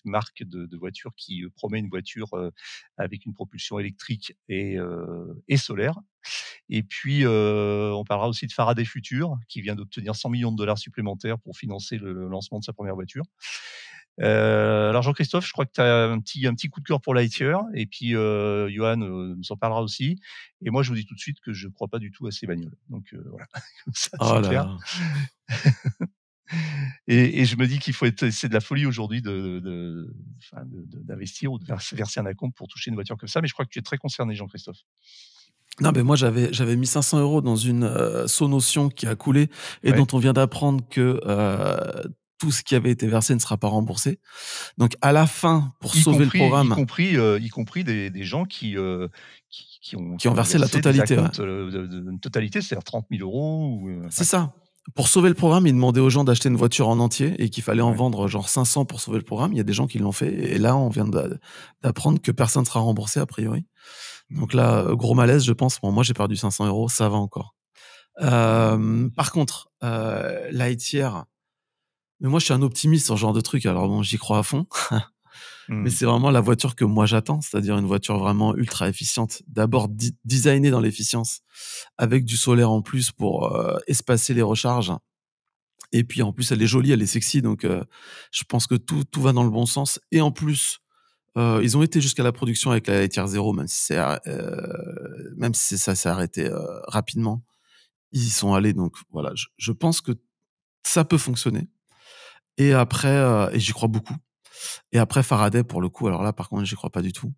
marque de voiture qui promet une voiture avec une propulsion électrique et solaire. Et puis, on parlera aussi de Faraday Future, qui vient d'obtenir 100 millions de dollars supplémentaires pour financer le lancement de sa première voiture. Alors Jean-Christophe, je crois que tu as un petit coup de cœur pour Lightyear, et puis Johan nous en parlera aussi. Et moi, je vous dis tout de suite que je ne crois pas du tout à ces bagnoles. Donc voilà, comme ça Oh c'est là clair. là. Et je me dis qu'il c'est de la folie aujourd'hui d'investir ou de verser un acompte pour toucher une voiture comme ça. Mais je crois que tu es très concerné, Jean-Christophe. Non, mais moi, j'avais mis 500 € dans une Sonotion qui a coulé et Ouais. dont on vient d'apprendre que tout ce qui avait été versé ne sera pas remboursé. Donc, à la fin, pour sauver le programme, y compris des gens qui ont versé la totalité, des acomptes, une totalité, c'est-à-dire 30 000 euros. c'est ça. Pour sauver le programme, ils demandaient aux gens d'acheter une voiture en entier et qu'il fallait en Ouais. vendre genre 500 pour sauver le programme. Il y a des gens qui l'ont fait et là, on vient d'apprendre que personne ne sera remboursé a priori. Donc là, gros malaise, je pense. Bon, moi, j'ai perdu 500 €, ça va encore. Par contre, Lightyear, mais moi, je suis un optimiste sur ce genre de truc. Alors bon, j'y crois à fond. Mais c'est vraiment la voiture que moi j'attends, c'est-à-dire une voiture vraiment ultra efficiente. D'abord designée dans l'efficience, avec du solaire en plus pour espacer les recharges. Et puis en plus, elle est jolie, elle est sexy, donc je pense que tout va dans le bon sens. Et en plus, ils ont été jusqu'à la production avec la Lightyear Zero, même si ça s'est arrêté rapidement. Ils y sont allés, donc voilà. Je pense que ça peut fonctionner. Et après, et j'y crois beaucoup. Et après Faraday, pour le coup, alors là, par contre, j'y crois pas du tout.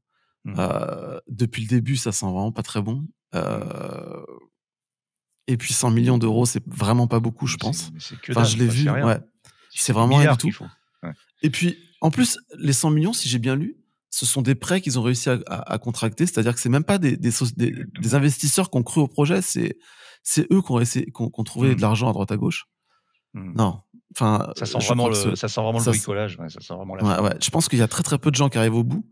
Depuis le début, ça sent vraiment pas très bon. Et puis 100 millions d'euros, c'est vraiment pas beaucoup, je pense. C'est que Enfin, dalle, je l'ai quoi, vu, c'est rien. ouais. C'est vraiment rien du tout. Qu'il faut. Ouais. Et puis, en plus, les 100 millions, si j'ai bien lu, ce sont des prêts qu'ils ont réussi à contracter. C'est-à-dire que c'est même pas des investisseurs qui ont cru au projet, c'est eux qui ont trouvé de l'argent à droite à gauche. Non. Enfin, ça sent vraiment le bricolage. Ouais, ça sent vraiment la ouais. Je pense qu'il y a très très peu de gens qui arrivent au bout.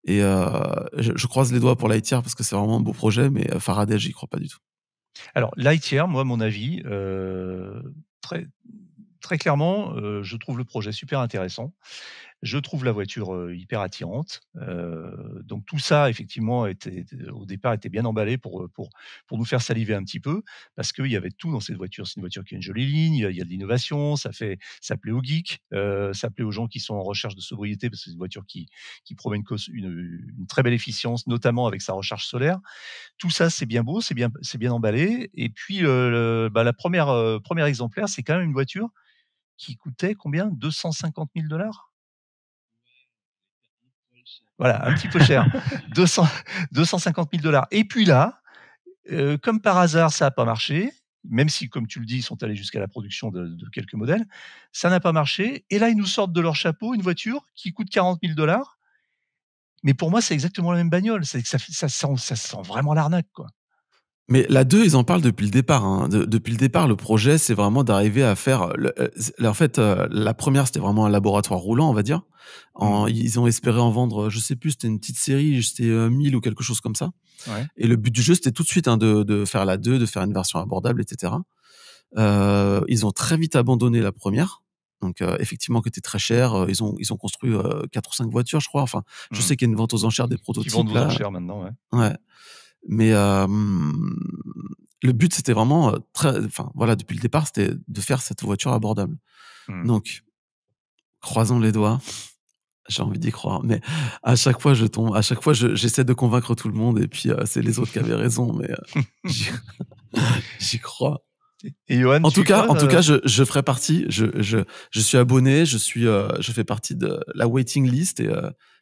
Et je croise les doigts pour Lightyear parce que c'est vraiment un beau projet, mais Faraday, j'y crois pas du tout. Alors Lightyear, moi, à mon avis, très très clairement, je trouve le projet super intéressant. Je trouve la voiture hyper attirante. Donc tout ça, effectivement, au départ était bien emballé pour nous faire saliver un petit peu, parce qu'il y avait tout dans cette voiture. C'est une voiture qui a une jolie ligne, il y a de l'innovation, ça plaît aux geeks, ça plaît aux gens qui sont en recherche de sobriété, parce que c'est une voiture qui promet une très belle efficience, notamment avec sa recharge solaire. Tout ça, c'est bien beau, c'est bien emballé. Et puis la première exemplaire, c'est quand même une voiture qui coûtait combien? 250 000 $. Voilà, un petit peu cher. 250 000 $. Et puis là, comme par hasard, ça n'a pas marché, même si, comme tu le dis, ils sont allés jusqu'à la production de quelques modèles. Ça n'a pas marché. Et là, ils nous sortent de leur chapeau une voiture qui coûte 40 000 $. Mais pour moi, c'est exactement la même bagnole. C'est que ça sent vraiment l'arnaque, quoi. Mais la 2, ils en parlent depuis le départ. Hein. Depuis le départ, le projet, c'est vraiment d'arriver à faire... en fait, la première, c'était vraiment un laboratoire roulant, on va dire. Ils ont espéré en vendre, je sais plus, c'était une petite série, c'était 1000 ou quelque chose comme ça. Ouais. Et le but du jeu, c'était tout de suite de faire la 2, de faire une version abordable, etc. Ils ont très vite abandonné la première. Donc, effectivement, qui était très cher. Ils ont construit 4 ou 5 voitures, je crois. Enfin, je sais qu'il y a une vente aux enchères des prototypes. Qui vendent aux enchères maintenant, ouais. Ouais. Mais le but, c'était vraiment depuis le départ, c'était de faire cette voiture abordable. Donc, croisons les doigts. J'ai envie d'y croire, mais à chaque fois, j'essaie de convaincre tout le monde, et puis c'est les autres qui avaient raison, mais j'y crois. Et Johan, en tout cas, je ferai partie. Je suis abonné, je fais partie de la waiting list, et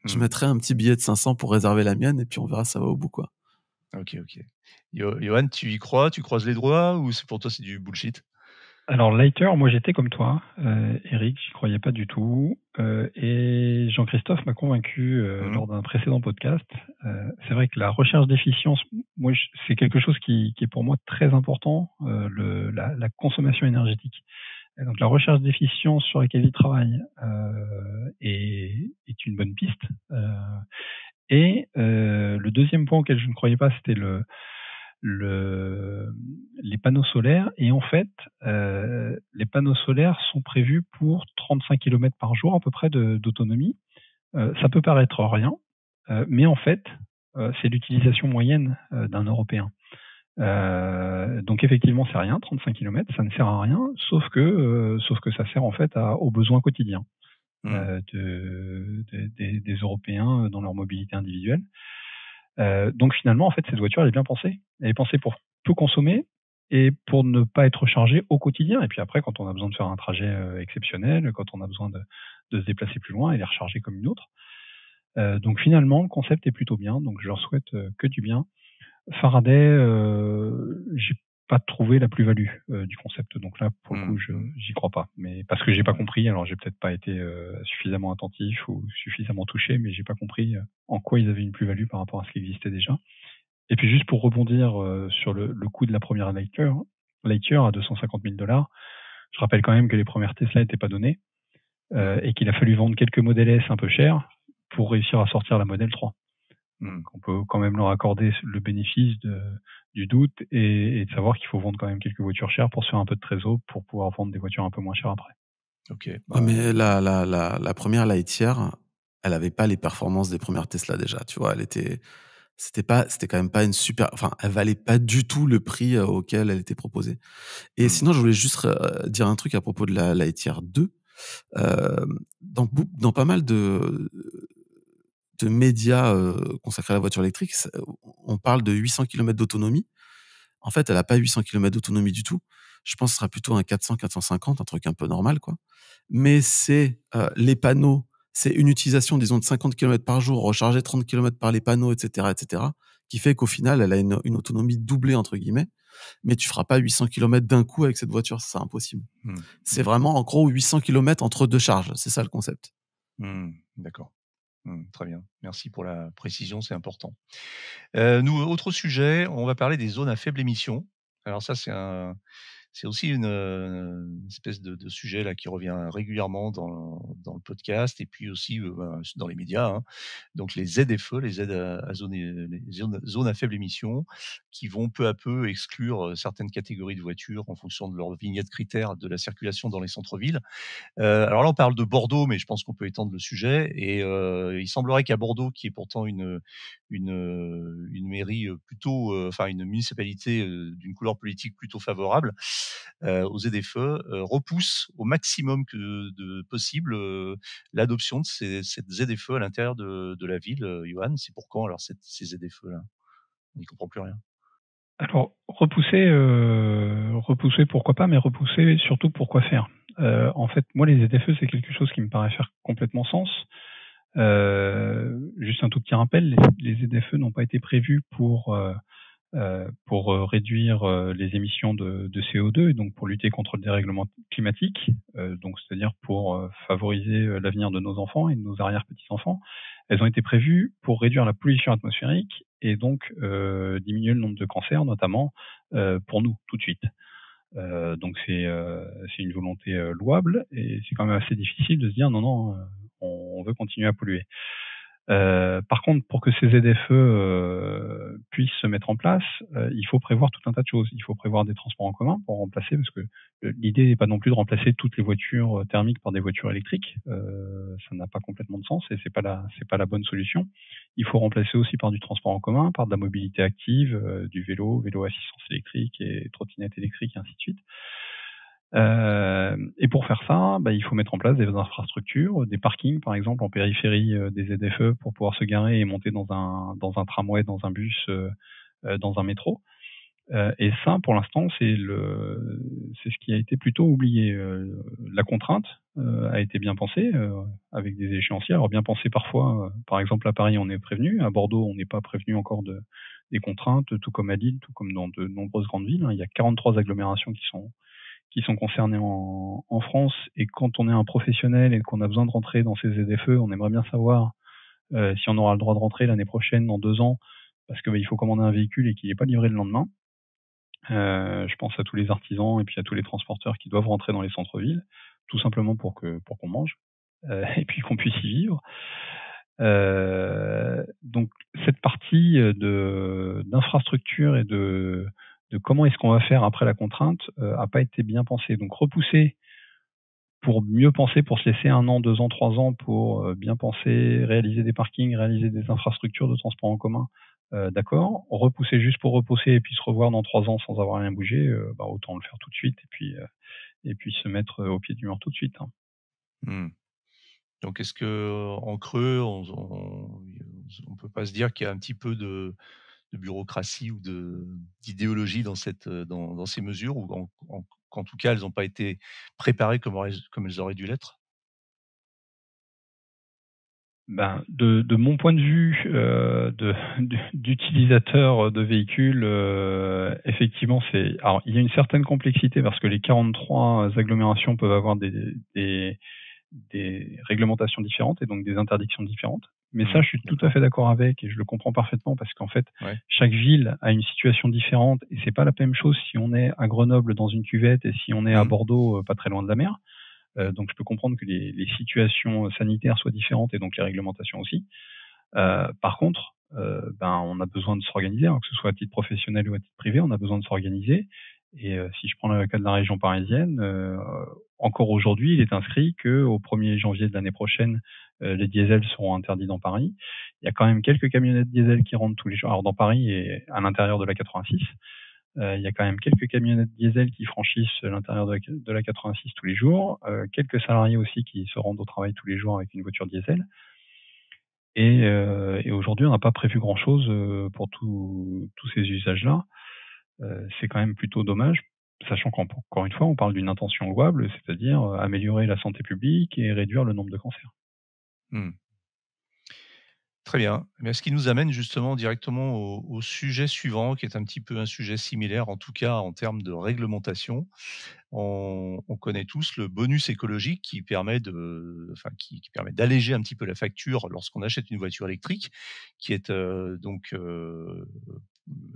je mettrai un petit billet de 500 pour réserver la mienne, et puis on verra si ça va au bout, quoi. Ok. Johan, tu y crois? Tu croises les doigts, ou pour toi c'est du bullshit? Alors Lightyear, moi j'étais comme toi, Eric, j'y croyais pas du tout, et Jean-Christophe m'a convaincu lors d'un précédent podcast. C'est vrai que la recherche d'efficience, moi c'est quelque chose qui est pour moi très important, la consommation énergétique. Et donc la recherche d'efficience sur laquelle il travaille est une bonne piste. Et le deuxième point auquel je ne croyais pas, c'était les panneaux solaires. Et en fait, les panneaux solaires sont prévus pour 35 km par jour à peu près d'autonomie. Ça peut paraître rien, mais en fait, c'est l'utilisation moyenne d'un Européen. Donc effectivement, c'est rien, 35 km, ça ne sert à rien, sauf que ça sert en fait aux besoins quotidiens des Européens dans leur mobilité individuelle. Donc finalement, en fait, cette voiture, elle est bien pensée. Elle est pensée pour peu consommer et pour ne pas être chargée au quotidien. Et puis après, quand on a besoin de faire un trajet exceptionnel, quand on a besoin de se déplacer plus loin, elle est rechargée comme une autre. Donc finalement, le concept est plutôt bien. Donc je leur souhaite que du bien. Faraday, j'ai pas trouvé la plus-value du concept. Donc là, pour le coup, j'y crois pas. Mais parce que j'ai pas compris. Alors j'ai peut-être pas été suffisamment attentif ou suffisamment touché, mais j'ai pas compris en quoi ils avaient une plus-value par rapport à ce qui existait déjà. Et puis juste pour rebondir sur le coût de la première Lightyear à $250 000. Je rappelle quand même que les premières Tesla n'étaient pas données et qu'il a fallu vendre quelques modèles S un peu chers pour réussir à sortir la modèle 3. Donc on peut quand même leur accorder le bénéfice du doute et de savoir qu'il faut vendre quand même quelques voitures chères pour se faire un peu de trésor pour pouvoir vendre des voitures un peu moins chères après. Ok. Ouais, mais la première Lightyear, elle avait pas les performances des premières Tesla déjà, tu vois. C'était quand même pas une super, enfin, elle valait pas du tout le prix auquel elle était proposée. Et sinon, je voulais juste dire un truc à propos de la Lightyear 2. Dans pas mal de médias consacrés à la voiture électrique, on parle de 800 km d'autonomie. En fait, elle a pas 800 km d'autonomie du tout. Je pense que ce sera plutôt un 400, 450, un truc un peu normal, quoi. Mais c'est les panneaux, c'est une utilisation, disons, de 50 km par jour, recharger 30 km par les panneaux, etc., qui fait qu'au final, elle a une autonomie doublée, entre guillemets. Mais tu feras pas 800 km d'un coup avec cette voiture, c'est impossible. C'est vraiment, en gros, 800 km entre deux charges. C'est ça le concept. D'accord. Très bien. Merci pour la précision, c'est important. Nous, autre sujet, on va parler des zones à faible émission. Alors ça, c'est aussi une espèce de sujet là qui revient régulièrement dans le podcast et puis aussi dans les médias. Hein. Donc les ZFE, les aides à zones à faible émission, qui vont peu à peu exclure certaines catégories de voitures en fonction de leur vignette critère de la circulation dans les centres-villes. Alors là, on parle de Bordeaux, mais je pense qu'on peut étendre le sujet. Et il semblerait qu'à Bordeaux, qui est pourtant une mairie plutôt, enfin une municipalité d'une couleur politique plutôt favorable aux ZFE, repousse au maximum possible l'adoption de cette ZFE à l'intérieur de la ville. Johan, c'est pour quand alors ces ZFE là? On n'y comprend plus rien. Alors repousser, pourquoi pas, mais repousser surtout pour quoi faire. En fait, moi, les ZFE, c'est quelque chose qui me paraît faire complètement sens. Juste un tout petit rappel, les ZFE n'ont pas été prévus pour réduire les émissions de CO2 et donc pour lutter contre le dérèglement climatique, donc c'est-à-dire pour favoriser l'avenir de nos enfants et de nos arrière-petits-enfants. Elles ont été prévues pour réduire la pollution atmosphérique et donc diminuer le nombre de cancers, notamment pour nous, tout de suite. Donc c'est une volonté louable et c'est quand même assez difficile de se dire non, on veut continuer à polluer. Par contre, pour que ces ZFE puissent se mettre en place, il faut prévoir tout un tas de choses. Il faut prévoir des transports en commun pour remplacer, parce que l'idée n'est pas non plus de remplacer toutes les voitures thermiques par des voitures électriques. Ça n'a pas complètement de sens et c'est pas la bonne solution. Il faut remplacer aussi par du transport en commun, par de la mobilité active, du vélo à assistance électrique et trottinette électrique et ainsi de suite. Et pour faire ça, il faut mettre en place des infrastructures, des parkings par exemple en périphérie des ZFE pour pouvoir se garer et monter dans un tramway, dans un bus, dans un métro. Et ça, pour l'instant, c'est ce qui a été plutôt oublié. La contrainte a été bien pensée avec des échéanciers. Alors bien pensé parfois, par exemple à Paris, on est prévenu. À Bordeaux, on n'est pas prévenu encore des contraintes, tout comme à Lille, tout comme dans de nombreuses grandes villes. Il y a 43 agglomérations qui sont concernés en France, et quand on est un professionnel et qu'on a besoin de rentrer dans ces ZFE, on aimerait bien savoir si on aura le droit de rentrer l'année prochaine, dans 2 ans, parce que il faut commander un véhicule et qu'il n'est pas livré le lendemain. Je pense à tous les artisans et puis à tous les transporteurs qui doivent rentrer dans les centres-villes, tout simplement pour qu'on mange et puis qu'on puisse y vivre. donc cette partie d'infrastructure et de comment est-ce qu'on va faire après la contrainte a pas été bien pensée. Donc repousser pour mieux penser, pour se laisser 1 an, 2 ans, 3 ans pour bien penser, réaliser des parkings, réaliser des infrastructures de transport en commun, d'accord. Repousser juste pour repousser et puis se revoir dans 3 ans sans avoir rien bougé, autant le faire tout de suite et puis se mettre au pied du mur tout de suite, hein. Mmh. Donc est-ce que en creux, on peut pas se dire qu'il y a un petit peu de bureaucratie ou d'idéologie dans dans ces mesures ou qu'en tout cas elles n'ont pas été préparées comme elles auraient dû l'être? De mon point de vue, d'utilisateur de véhicules, effectivement, alors il y a une certaine complexité parce que les 43 agglomérations peuvent avoir des réglementations différentes et donc des interdictions différentes. Mais ça, je suis tout à fait d'accord avec et je le comprends parfaitement parce qu'en fait, chaque ville a une situation différente et c'est pas la même chose si on est à Grenoble dans une cuvette et si on est à Bordeaux, pas très loin de la mer. Donc je peux comprendre que les situations sanitaires soient différentes et donc les réglementations aussi. Par contre, on a besoin de s'organiser, hein, que ce soit à titre professionnel ou à titre privé, on a besoin de s'organiser. Et si je prends le cas de la région parisienne, encore aujourd'hui, il est inscrit qu'au 1er janvier de l'année prochaine, les diesels seront interdits dans Paris. Il y a quand même quelques camionnettes diesel qui rentrent tous les jours. Alors dans Paris et à l'intérieur de la 86, il y a quand même quelques camionnettes diesel qui franchissent l'intérieur de la 86 tous les jours, quelques salariés aussi qui se rendent au travail tous les jours avec une voiture diesel. Et aujourd'hui, on n'a pas prévu grand-chose pour tous ces usages-là. C'est quand même plutôt dommage, sachant qu'encore une fois, on parle d'une intention louable, c'est-à-dire améliorer la santé publique et réduire le nombre de cancers. Mmh. Très bien. Mais ce qui nous amène justement directement au sujet suivant, qui est un petit peu un sujet similaire, en tout cas en termes de réglementation. On connaît tous le bonus écologique qui permet qui permet d'alléger un petit peu la facture lorsqu'on achète une voiture électrique, qui est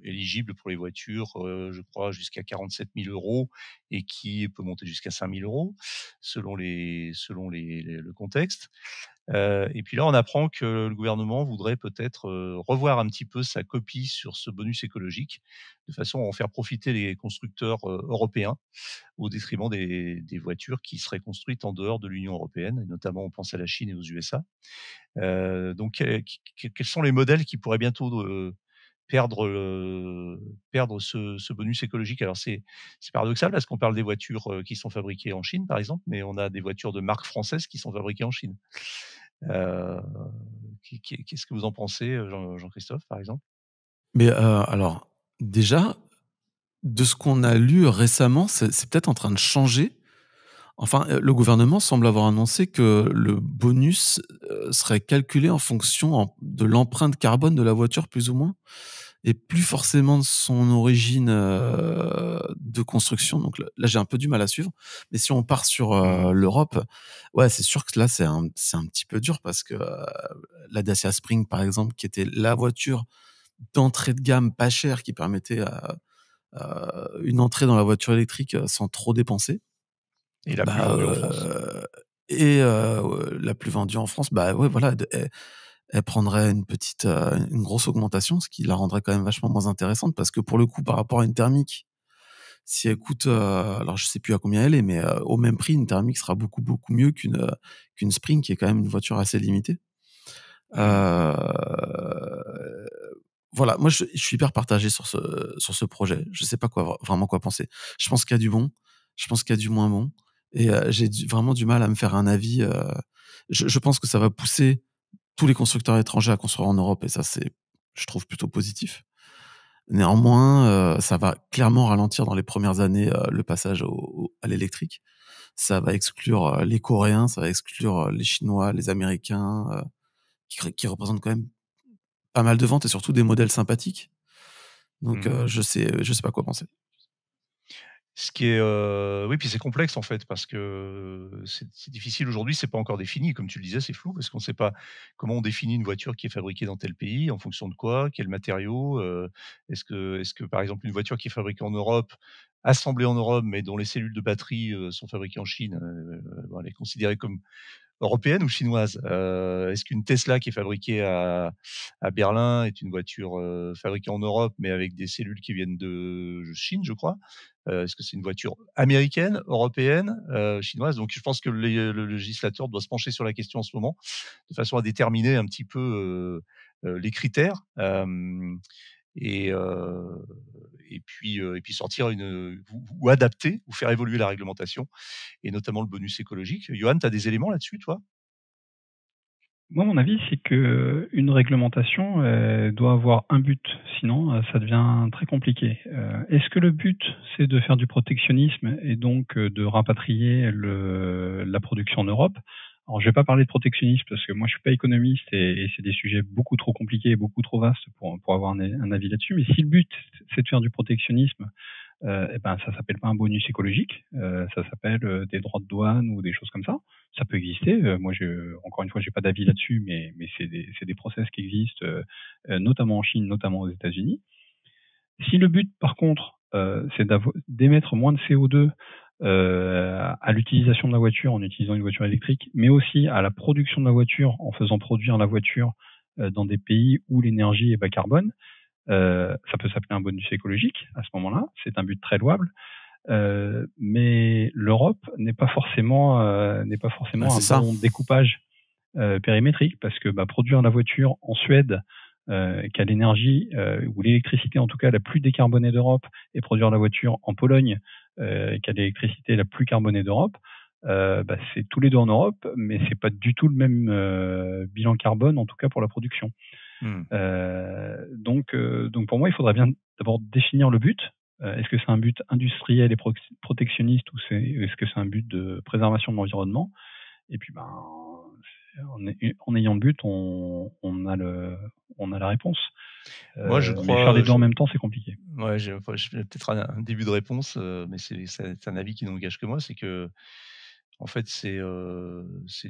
éligible pour les voitures, je crois jusqu'à 47 000 € et qui peut monter jusqu'à 5 000 € selon le contexte. Et puis là, on apprend que le gouvernement voudrait peut-être, revoir un petit peu sa copie sur ce bonus écologique, de façon à en faire profiter les constructeurs, européens, au détriment des voitures qui seraient construites en dehors de l'Union européenne, et notamment on pense à la Chine et aux USA. Donc quels sont les modèles qui pourraient bientôt, perdre ce bonus écologique? Alors c'est paradoxal parce qu'on parle des voitures, qui sont fabriquées en Chine, par exemple, mais on a des voitures de marque française qui sont fabriquées en Chine. Heu, qu'est-ce que vous en pensez, Jean-Christophe, par exemple? Mais, alors, déjà, de ce qu'on a lu récemment, c'est peut-être en train de changer. Enfin, le gouvernement semble avoir annoncé que le bonus, serait calculé en fonction de l'empreinte carbone de la voiture, plus ou moins, et plus forcément de son origine, de construction. Donc là, j'ai un peu du mal à suivre. Mais si on part sur, l'Europe, ouais, c'est sûr que là, c'est un petit peu dur parce que, la Dacia Spring, par exemple, qui était la voiture d'entrée de gamme pas chère qui permettait, une entrée dans la voiture électrique, sans trop dépenser. Et la plus Bah, vendue en France. la plus vendue en France, bah, ouais, voilà, elle prendrait une grosse augmentation, ce qui la rendrait quand même vachement moins intéressante parce que pour le coup, par rapport à une thermique, si elle coûte, alors je sais plus à combien elle est, mais, au même prix, une thermique sera beaucoup, beaucoup mieux qu'une Spring qui est quand même une voiture assez limitée. Heu, voilà, moi je suis hyper partagé sur ce projet. Je sais pas vraiment quoi penser. Je pense qu'il y a du bon, je pense qu'il y a du moins bon et j'ai vraiment du mal à me faire un avis, je pense que ça va pousser tous les constructeurs étrangers à construire en Europe et ça c'est, je trouve, plutôt positif. Néanmoins, ça va clairement ralentir dans les premières années, le passage à l'électrique. Ça va exclure, les Coréens, ça va exclure, les Chinois, les Américains, qui représentent quand même pas mal de ventes et surtout des modèles sympathiques. Donc, Mmh. je sais pas quoi penser. Ce qui est, oui, puis c'est complexe en fait parce que c'est difficile aujourd'hui, c'est pas encore défini. Comme tu le disais, c'est flou parce qu'on ne sait pas comment on définit une voiture qui est fabriquée dans tel pays, en fonction de quoi, quel matériau, est-ce que par exemple une voiture qui est fabriquée en Europe, assemblée en Europe, mais dont les cellules de batterie, sont fabriquées en Chine, bon, elle est considérée comme européenne ou chinoise? Est-ce qu'une Tesla qui est fabriquée à Berlin est une voiture fabriquée en Europe, mais avec des cellules qui viennent de Chine, je crois? Est-ce que c'est une voiture américaine, européenne, chinoise? Donc je pense que le législateur doit se pencher sur la question en ce moment, de façon à déterminer un petit peu les critères. Et, euh, et puis sortir ou adapter ou faire évoluer la réglementation et notamment le bonus écologique. Johan, tu as des éléments là-dessus, toi? Moi, mon avis, c'est que une réglementation doit avoir un but, sinon ça devient très compliqué. Est-ce que le but, c'est de faire du protectionnisme et donc de rapatrier la production en Europe? Alors, je vais pas parler de protectionnisme parce que moi, je suis pas économiste et c'est des sujets beaucoup trop compliqués et beaucoup trop vastes pour avoir un avis là-dessus. Mais si le but, c'est de faire du protectionnisme, eh ben ça s'appelle pas un bonus écologique, ça s'appelle des droits de douane ou des choses comme ça. Ça peut exister. Moi, encore une fois, j'ai pas d'avis là-dessus, mais c'est des process qui existent, notamment en Chine, notamment aux États-Unis. Si le but, par contre, c'est d'émettre moins de CO2 à l'utilisation de la voiture en utilisant une voiture électrique, mais aussi à la production de la voiture en faisant produire la voiture dans des pays où l'énergie est bas carbone, ça peut s'appeler un bonus écologique à ce moment-là. C'est un but très louable. Mais l'Europe n'est pas forcément un bon découpage périmétrique, parce que produire la voiture en Suède, qui a l'énergie ou l'électricité en tout cas la plus décarbonée d'Europe, et produire la voiture en Pologne, qui a l'électricité la plus carbonée d'Europe, c'est tous les deux en Europe, mais c'est pas du tout le même bilan carbone, en tout cas pour la production. Donc pour moi, il faudrait bien d'abord définir le but. Est-ce que c'est un but industriel et protectionniste, ou est-ce que c'est un but de préservation de l'environnement? Et puis, en ayant le but, on a la réponse. Moi, je crois. Mais faire les deux en même temps, c'est compliqué. Ouais, j'ai peut-être un début de réponse, mais c'est un avis qui n'engage que moi. C'est que, en fait, c'est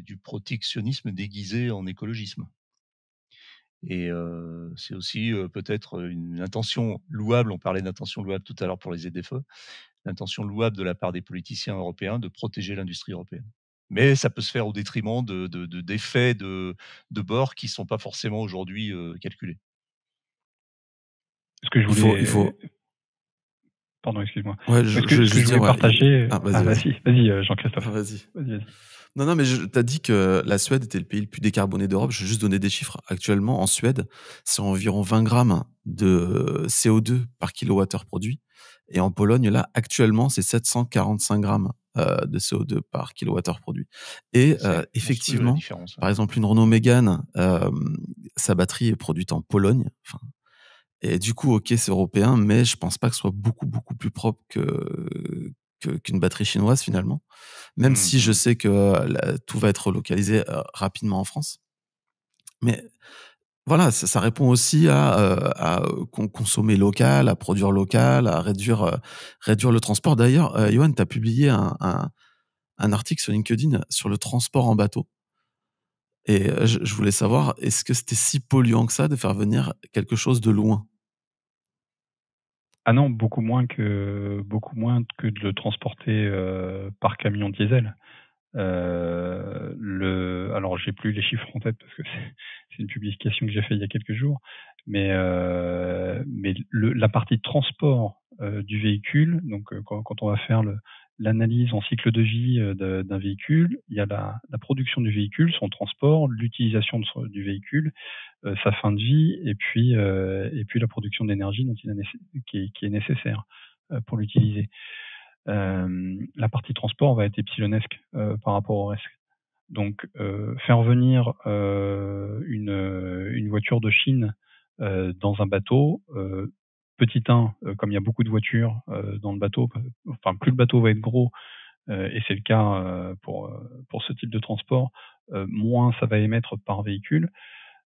du protectionnisme déguisé en écologisme. Et c'est aussi peut-être une intention louable. On parlait d'intention louable tout à l'heure pour les ZFE. L'intention louable de la part des politiciens européens de protéger l'industrie européenne. Mais ça peut se faire au détriment d'effets de bord qui ne sont pas forcément aujourd'hui calculés. Ce que je voulais... Il faut... Pardon, excuse-moi. Ouais, ce que je voulais partager... Vas-y, Jean-Christophe. Vas-y. Non, mais tu as dit que la Suède était le pays le plus décarboné d'Europe. Je vais juste donner des chiffres. Actuellement, en Suède, c'est environ 20 grammes de CO2 par kilowattheure produit. Et en Pologne, là, actuellement, c'est 745 grammes de CO2 par kilowattheure produit. Et effectivement, par exemple, une Renault Mégane, sa batterie est produite en Pologne. Et du coup, ok, c'est européen, mais je pense pas que ce soit beaucoup plus propre qu'une batterie chinoise finalement. Même si je sais que tout va être localisé rapidement en France. Mais voilà, ça répond aussi à consommer local, à produire local, à réduire le transport. D'ailleurs, Johan, tu as publié un article sur LinkedIn sur le transport en bateau. Et je voulais savoir, est-ce que c'était si polluant que ça de faire venir quelque chose de loin? Ah non, beaucoup moins que de le transporter par camion diesel. Alors j'ai plus les chiffres en tête parce que c'est une publication que j'ai fait il y a quelques jours, mais la partie transport du véhicule, donc quand on va faire l'analyse en cycle de vie d'un véhicule, il y a la production du véhicule, son transport, l'utilisation du véhicule, sa fin de vie, et puis la production d'énergie qui est nécessaire pour l'utiliser. La partie transport va être epsilonesque par rapport au reste. Donc, faire venir une voiture de Chine dans un bateau, petit 1, comme il y a beaucoup de voitures dans le bateau, enfin plus le bateau va être gros, et c'est le cas pour ce type de transport, moins ça va émettre par véhicule.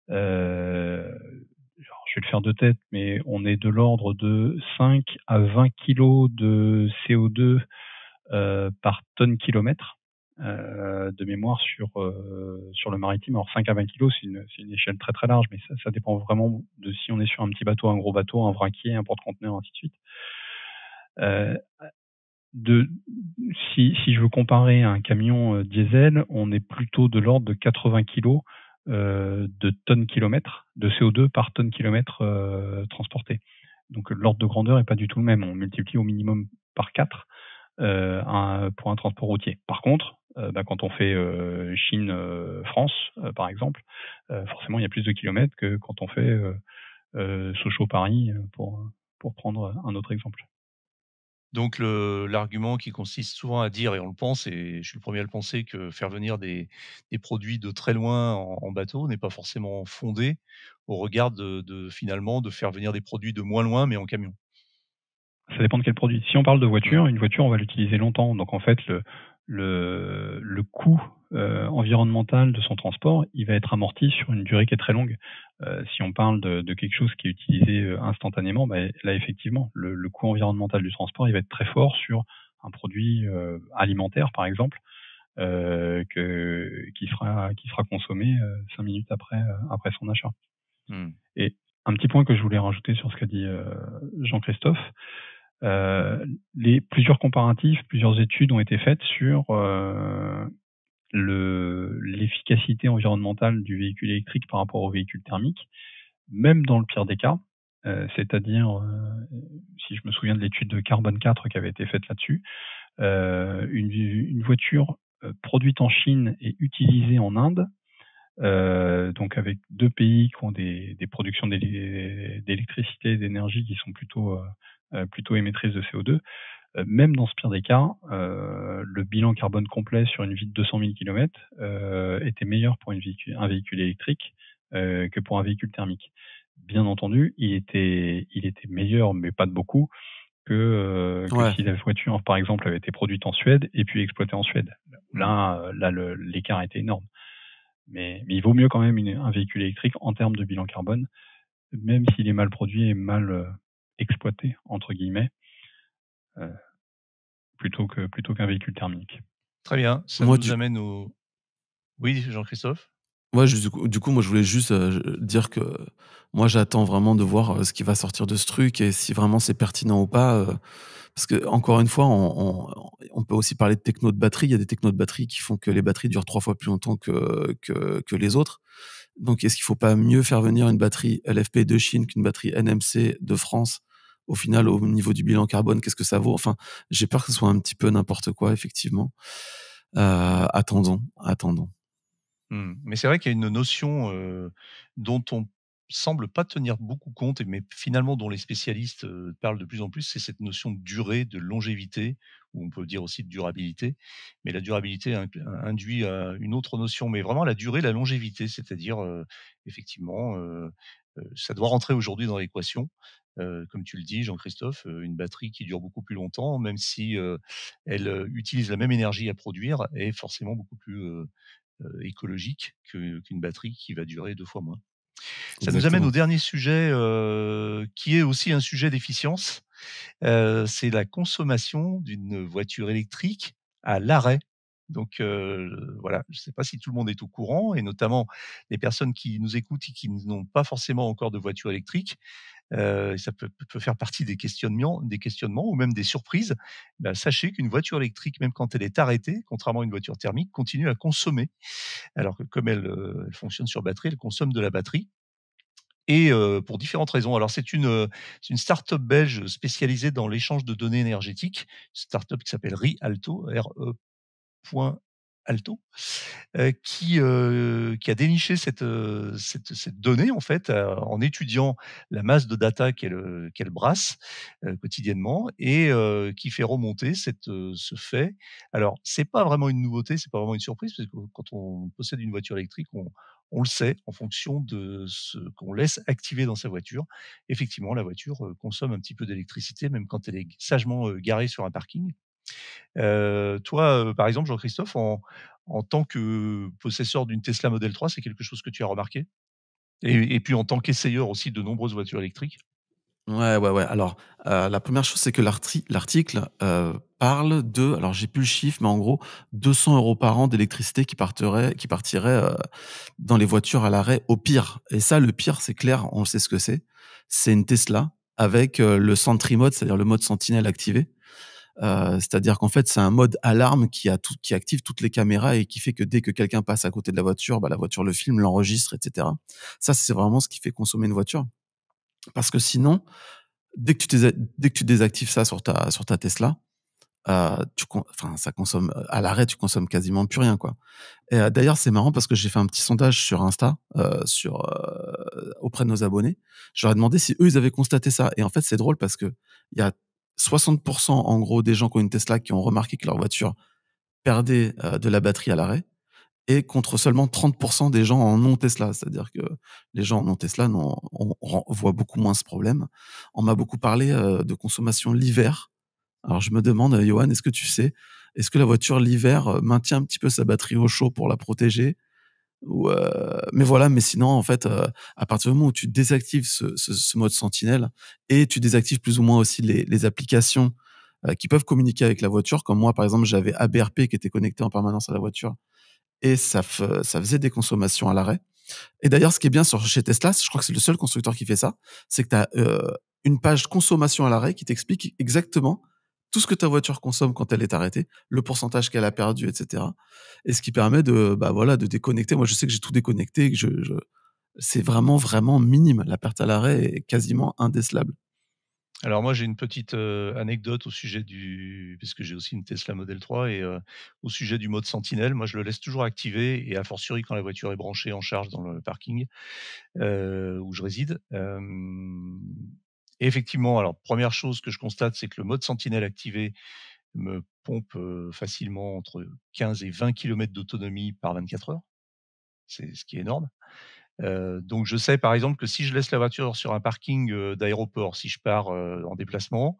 Je vais le faire de tête, mais on est de l'ordre de 5 à 20 kilos de CO2 par tonne kilomètre de mémoire sur le maritime. Alors 5 à 20 kilos, c'est une échelle très très large, mais ça dépend vraiment de si on est sur un petit bateau, un gros bateau, un vraquier, un porte-conteneur, ainsi de suite. si je veux comparer un camion diesel, on est plutôt de l'ordre de 80 kg de tonnes kilomètres, de CO2 par tonne kilomètre transporté. Donc l'ordre de grandeur est pas du tout le même. On multiplie au minimum par 4 pour un transport routier. Par contre, quand on fait Chine-France, par exemple, forcément il y a plus de kilomètres que quand on fait Sochaux-Paris, pour prendre un autre exemple. Donc l'argument qui consiste souvent à dire, et on le pense, et je suis le premier à le penser, que faire venir des produits de très loin en bateau n'est pas forcément fondé au regard finalement de faire venir des produits de moins loin, mais en camion. Ça dépend de quel produit. Si on parle de voiture, une voiture, on va l'utiliser longtemps. Donc en fait, le coût environnemental de son transport, il va être amorti sur une durée qui est très longue. Si on parle de quelque chose qui est utilisé instantanément, là effectivement, le coût environnemental du transport, il va être très fort sur un produit alimentaire, par exemple, qui sera consommé 5 minutes après son achat. Et un petit point que je voulais rajouter sur ce qu'a dit Jean-Christophe, plusieurs comparatifs, plusieurs études ont été faites sur l'efficacité environnementale du véhicule électrique par rapport au véhicule thermique, même dans le pire des cas, c'est-à-dire, si je me souviens de l'étude de Carbone 4 qui avait été faite là-dessus, une voiture produite en Chine et utilisée en Inde, donc avec 2 pays qui ont des productions d'électricité et d'énergie qui sont plutôt émettrices de CO2, même dans ce pire des cas, le bilan carbone complet sur une vie de 200 000 km était meilleur pour un véhicule électrique que pour un véhicule thermique. Bien entendu, il était meilleur, mais pas de beaucoup, que si la voiture, par exemple, avait été produite en Suède et puis exploitée en Suède. Là, l'écart était énorme. Mais il vaut mieux quand même un véhicule électrique en termes de bilan carbone, même s'il est mal produit et mal exploité, entre guillemets, plutôt qu'un véhicule thermique. Très bien. Ça nous amène au... Oui, Jean-Christophe ? Ouais, du coup, moi, je voulais juste dire que moi, j'attends vraiment de voir ce qui va sortir de ce truc et si vraiment c'est pertinent ou pas. Parce que, encore une fois, on peut aussi parler de techno de batterie. Il y a des technos de batterie qui font que les batteries durent 3 fois plus longtemps que les autres. Donc, est-ce qu'il ne faut pas mieux faire venir une batterie LFP de Chine qu'une batterie NMC de France? Au final, au niveau du bilan carbone, qu'est-ce que ça vaut? Enfin, j'ai peur que ce soit un petit peu n'importe quoi, effectivement. Attendons. Mais c'est vrai qu'il y a une notion dont on semble pas tenir beaucoup compte, mais finalement dont les spécialistes parlent de plus en plus, c'est cette notion de durée, de longévité, ou on peut dire aussi de durabilité. Mais la durabilité induit une autre notion, mais vraiment la durée, la longévité, c'est-à-dire effectivement, ça doit rentrer aujourd'hui dans l'équation. Comme tu le dis, Jean-Christophe, une batterie qui dure beaucoup plus longtemps, même si elle utilise la même énergie à produire, est forcément beaucoup plus écologique qu'une batterie qui va durer 2 fois moins. Ça nous amène au dernier sujet qui est aussi un sujet d'efficience. C'est la consommation d'une voiture électrique à l'arrêt. Donc voilà, je ne sais pas si tout le monde est au courant, et notamment les personnes qui nous écoutent et qui n'ont pas forcément encore de voiture électrique. Ça peut faire partie des questionnements ou même des surprises. Sachez qu'une voiture électrique, même quand elle est arrêtée, contrairement à une voiture thermique, continue à consommer. Alors que comme elle fonctionne sur batterie, elle consomme de la batterie. Et pour différentes raisons. Alors c'est une start-up belge spécialisée dans l'échange de données énergétiques, start-up qui s'appelle Rialto, RE.alto, qui a déniché cette donnée en fait en étudiant la masse de data qu'elle brasse quotidiennement, et qui fait remonter ce fait. Alors c'est pas vraiment une nouveauté, c'est pas vraiment une surprise, parce que quand on possède une voiture électrique, on le sait en fonction de ce qu'on laisse activer dans sa voiture. Effectivement, la voiture consomme un petit peu d'électricité, même quand elle est sagement garée sur un parking. Toi, par exemple, Jean-Christophe, en tant que possesseur d'une Tesla Model 3, c'est quelque chose que tu as remarqué? Et puis en tant qu'essayeur aussi de nombreuses voitures électriques? Ouais. Alors, la première chose, c'est que l'article parle de, alors j'ai plus le chiffre, mais en gros, 200 € par an d'électricité qui partirait dans les voitures à l'arrêt au pire. Et ça, le pire, c'est clair, on sait ce que c'est. C'est une Tesla avec le Sentry Mode, c'est-à-dire le mode sentinelle activé. C'est-à-dire qu'en fait, c'est un mode alarme qui active toutes les caméras et qui fait que dès que quelqu'un passe à côté de la voiture, la voiture le filme, l'enregistre, etc. Ça, c'est vraiment ce qui fait consommer une voiture. Parce que sinon, dès que tu désactives ça sur ta Tesla, ça consomme à l'arrêt, tu consommes quasiment plus rien, quoi. Et d'ailleurs, c'est marrant parce que j'ai fait un petit sondage sur Insta, auprès de nos abonnés. Je leur ai demandé si eux, ils avaient constaté ça. Et en fait, c'est drôle parce que il y a 60% en gros des gens qui ont une Tesla qui ont remarqué que leur voiture perdait de la batterie à l'arrêt, et contre seulement 30% des gens en non Tesla. C'est-à-dire que les gens en non Tesla on voit beaucoup moins ce problème. On m'a beaucoup parlé de consommation l'hiver. Alors je me demande, Johan, est-ce que la voiture l'hiver maintient un petit peu sa batterie au chaud pour la protéger, ou mais voilà, mais sinon en fait, à partir du moment où tu désactives ce mode sentinelle, et tu désactives plus ou moins aussi les applications qui peuvent communiquer avec la voiture, comme moi par exemple j'avais ABRP qui était connecté en permanence à la voiture, et ça faisait des consommations à l'arrêt. Et d'ailleurs, ce qui est bien chez Tesla, je crois que c'est le seul constructeur qui fait ça, c'est que tu as une page consommation à l'arrêt qui t'explique exactement tout ce que ta voiture consomme quand elle est arrêtée, le pourcentage qu'elle a perdu, etc. Et ce qui permet de déconnecter. Moi, je sais que j'ai tout déconnecté, c'est vraiment, vraiment minime. La perte à l'arrêt est quasiment indécelable. Alors moi, j'ai une petite anecdote au sujet parce que j'ai aussi une Tesla Model 3, et au sujet du mode sentinelle, moi je le laisse toujours activé, et a fortiori quand la voiture est branchée en charge dans le parking où je réside. Et effectivement, alors première chose que je constate, c'est que le mode sentinelle activé me pompe facilement entre 15 et 20 km d'autonomie par 24 heures. C'est ce qui est énorme. Donc je sais par exemple que si je laisse la voiture sur un parking d'aéroport, si je pars en déplacement,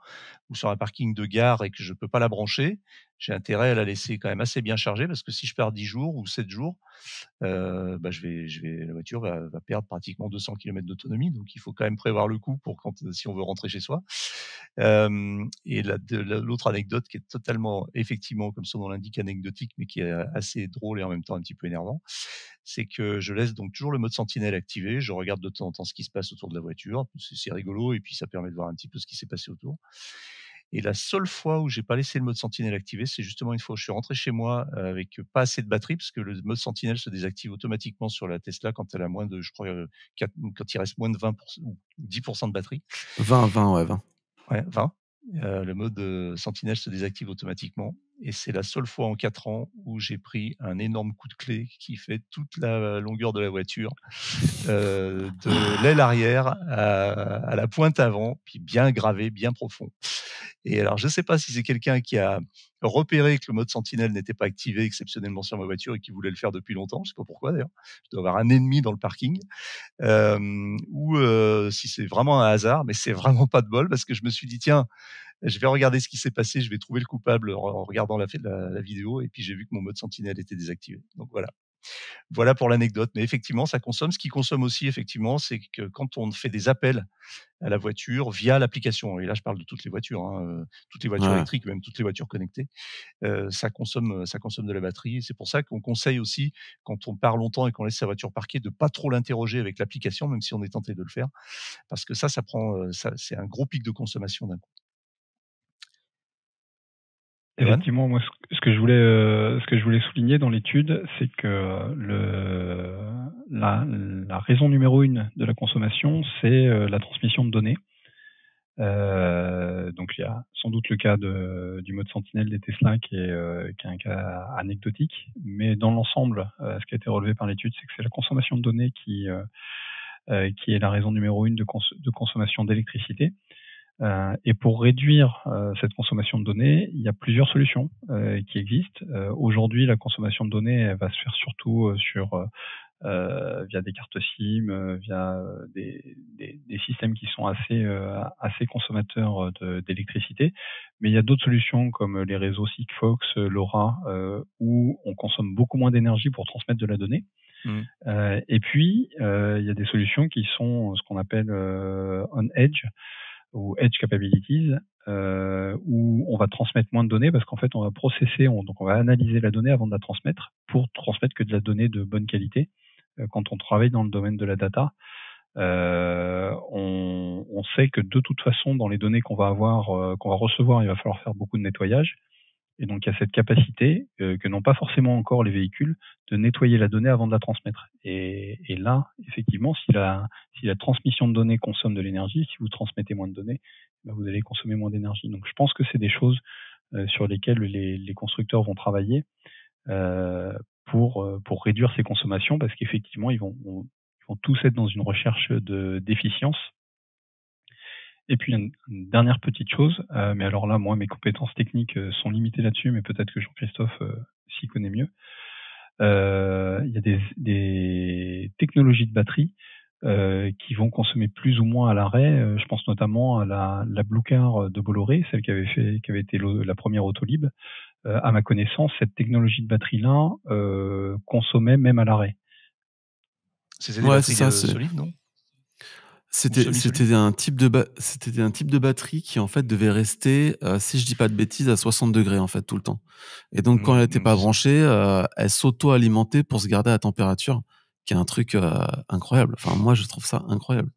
ou sur un parking de gare et que je peux pas la brancher, j'ai intérêt à la laisser quand même assez bien chargée, parce que si je pars 10 jours ou 7 jours, la voiture va perdre pratiquement 200 km d'autonomie. Donc il faut quand même prévoir le coup pour si on veut rentrer chez soi. Et l'autre anecdote qui est totalement, effectivement, comme son nom l'indique, anecdotique, mais qui est assez drôle et en même temps un petit peu énervant, c'est que je laisse donc toujours le mode sentinelle activé. Je regarde de temps en temps ce qui se passe autour de la voiture. C'est rigolo, et puis ça permet de voir un petit peu ce qui s'est passé autour. Et la seule fois où j'ai pas laissé le mode sentinelle activé, c'est justement une fois où je suis rentré chez moi avec pas assez de batterie, parce que le mode sentinelle se désactive automatiquement sur la Tesla quand elle a moins de, je crois, quand il reste moins de 20% ou 10% de batterie. 20, ouais, 20. Ouais, 20. Le mode sentinelle se désactive automatiquement, et c'est la seule fois en 4 ans où j'ai pris un énorme coup de clé qui fait toute la longueur de la voiture, de l'aile arrière à la pointe avant, puis bien gravé, bien profond. Et alors, je ne sais pas si c'est quelqu'un qui a repéré que le mode sentinelle n'était pas activé exceptionnellement sur ma voiture et qui voulait le faire depuis longtemps. Je ne sais pas pourquoi d'ailleurs. Je dois avoir un ennemi dans le parking. Ou si c'est vraiment un hasard, mais c'est vraiment pas de bol, parce que je me suis dit, tiens, je vais regarder ce qui s'est passé, je vais trouver le coupable en regardant la vidéo, et puis j'ai vu que mon mode sentinelle était désactivé. Donc voilà. Voilà pour l'anecdote. Mais effectivement, ça consomme. Ce qui consomme aussi, effectivement, c'est que quand on fait des appels à la voiture via l'application, et là je parle de toutes les voitures, toutes les voitures Ouais. électriques, même toutes les voitures connectées, ça consomme de la batterie. C'est pour ça qu'on conseille aussi, quand on part longtemps et qu'on laisse sa voiture parquée, de pas trop l'interroger avec l'application, même si on est tenté de le faire, parce que ça prend, c'est un gros pic de consommation d'un coup. Johan ? Effectivement, moi, ce que je voulais souligner dans l'étude, c'est que la raison numéro 1 de la consommation, c'est la transmission de données. Donc il y a sans doute le cas du mode sentinelle des Tesla qui est un cas anecdotique, mais dans l'ensemble, ce qui a été relevé par l'étude, c'est que c'est la consommation de données qui est la raison numéro 1 de consommation d'électricité. Et pour réduire cette consommation de données, il y a plusieurs solutions qui existent. Aujourd'hui, la consommation de données, elle va se faire surtout via des cartes SIM, via des systèmes qui sont assez consommateurs d'électricité. Mais il y a d'autres solutions comme les réseaux Sigfox, LoRa, où on consomme beaucoup moins d'énergie pour transmettre de la donnée. Et puis, il y a des solutions qui sont ce qu'on appelle on-edge, ou Edge Capabilities, où on va transmettre moins de données parce qu'en fait, on va processer, donc on va analyser la donnée avant de la transmettre pour transmettre que de la donnée de bonne qualité. Quand on travaille dans le domaine de la data, on on sait que de toute façon, dans les données qu'on va recevoir, il va falloir faire beaucoup de nettoyage. Et donc, il y a cette capacité que n'ont pas forcément encore les véhicules de nettoyer la donnée avant de la transmettre. Et là, effectivement, si la transmission de données consomme de l'énergie, si vous transmettez moins de données, vous allez consommer moins d'énergie. Donc, je pense que c'est des choses sur lesquelles les constructeurs vont travailler pour réduire ces consommations, parce qu'effectivement, ils vont tous être dans une recherche d'efficience. Et puis, une dernière petite chose, mais alors là, moi, mes compétences techniques sont limitées là-dessus, mais peut-être que Jean-Christophe s'y connaît mieux. Il y a des technologies de batterie qui vont consommer plus ou moins à l'arrêt. Je pense notamment à la Blue Car de Bolloré, celle qui avait été la première Autolib. À ma connaissance, cette technologie de batterie-là consommait même à l'arrêt. C'était des batteries solides, non ? C'était un type de batterie qui en fait devait rester, si je dis pas de bêtises, à 60 degrés en fait tout le temps. Et donc quand elle n'était pas branchée, elle s'auto-alimentait pour se garder à température, qui est un truc incroyable. Enfin moi je trouve ça incroyable.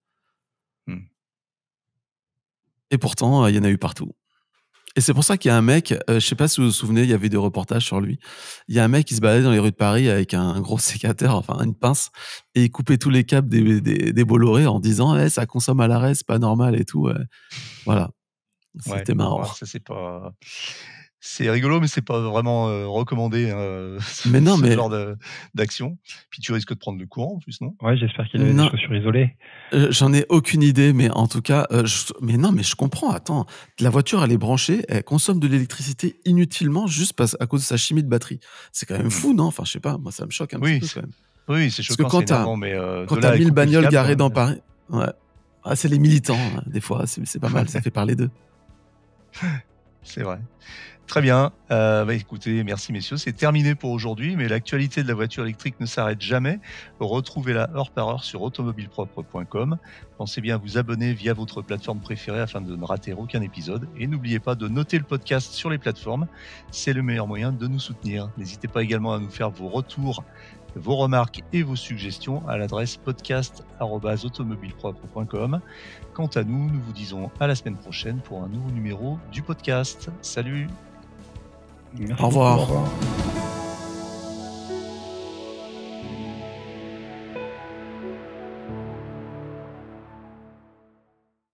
Et pourtant il y en a eu partout. Et c'est pour ça qu'il y a un mec, je sais pas si vous vous souvenez, il y avait des reportages sur lui. Il y a un mec qui se baladait dans les rues de Paris avec un gros sécateur, enfin une pince, et il coupait tous les câbles des Bolloré en disant ça consomme à l'arrêt, c'est pas normal et tout. Voilà. C'était marrant. Ça, c'est rigolo, mais c'est pas vraiment recommandé ce genre d'action. Puis tu risques de prendre le courant en plus, non ? Ouais, j'espère qu'il a des chaussures isolées. J'en ai aucune idée, mais en tout cas, mais je comprends. Attends, la voiture, elle est branchée, elle consomme de l'électricité inutilement juste à cause de sa chimie de batterie. C'est quand même fou, non ? Enfin, je sais pas, moi ça me choque un petit peu quand même. Oui, c'est choquant. Parce que quand t'as 1000 bagnoles garées dans Paris, c'est les militants. Hein, des fois, c'est pas mal, ça fait parler d'eux. C'est vrai. Très bien. Écoutez, merci messieurs. C'est terminé pour aujourd'hui, mais l'actualité de la voiture électrique ne s'arrête jamais. Retrouvez-la heure par heure sur automobilepropre.com. Pensez bien à vous abonner via votre plateforme préférée afin de ne rater aucun épisode. Et n'oubliez pas de noter le podcast sur les plateformes. C'est le meilleur moyen de nous soutenir. N'hésitez pas également à nous faire vos retours, vos remarques et vos suggestions à l'adresse podcast@automobilepropre.com. Quant à nous, nous vous disons à la semaine prochaine pour un nouveau numéro du podcast. Salut! Merci. Au revoir. Au revoir.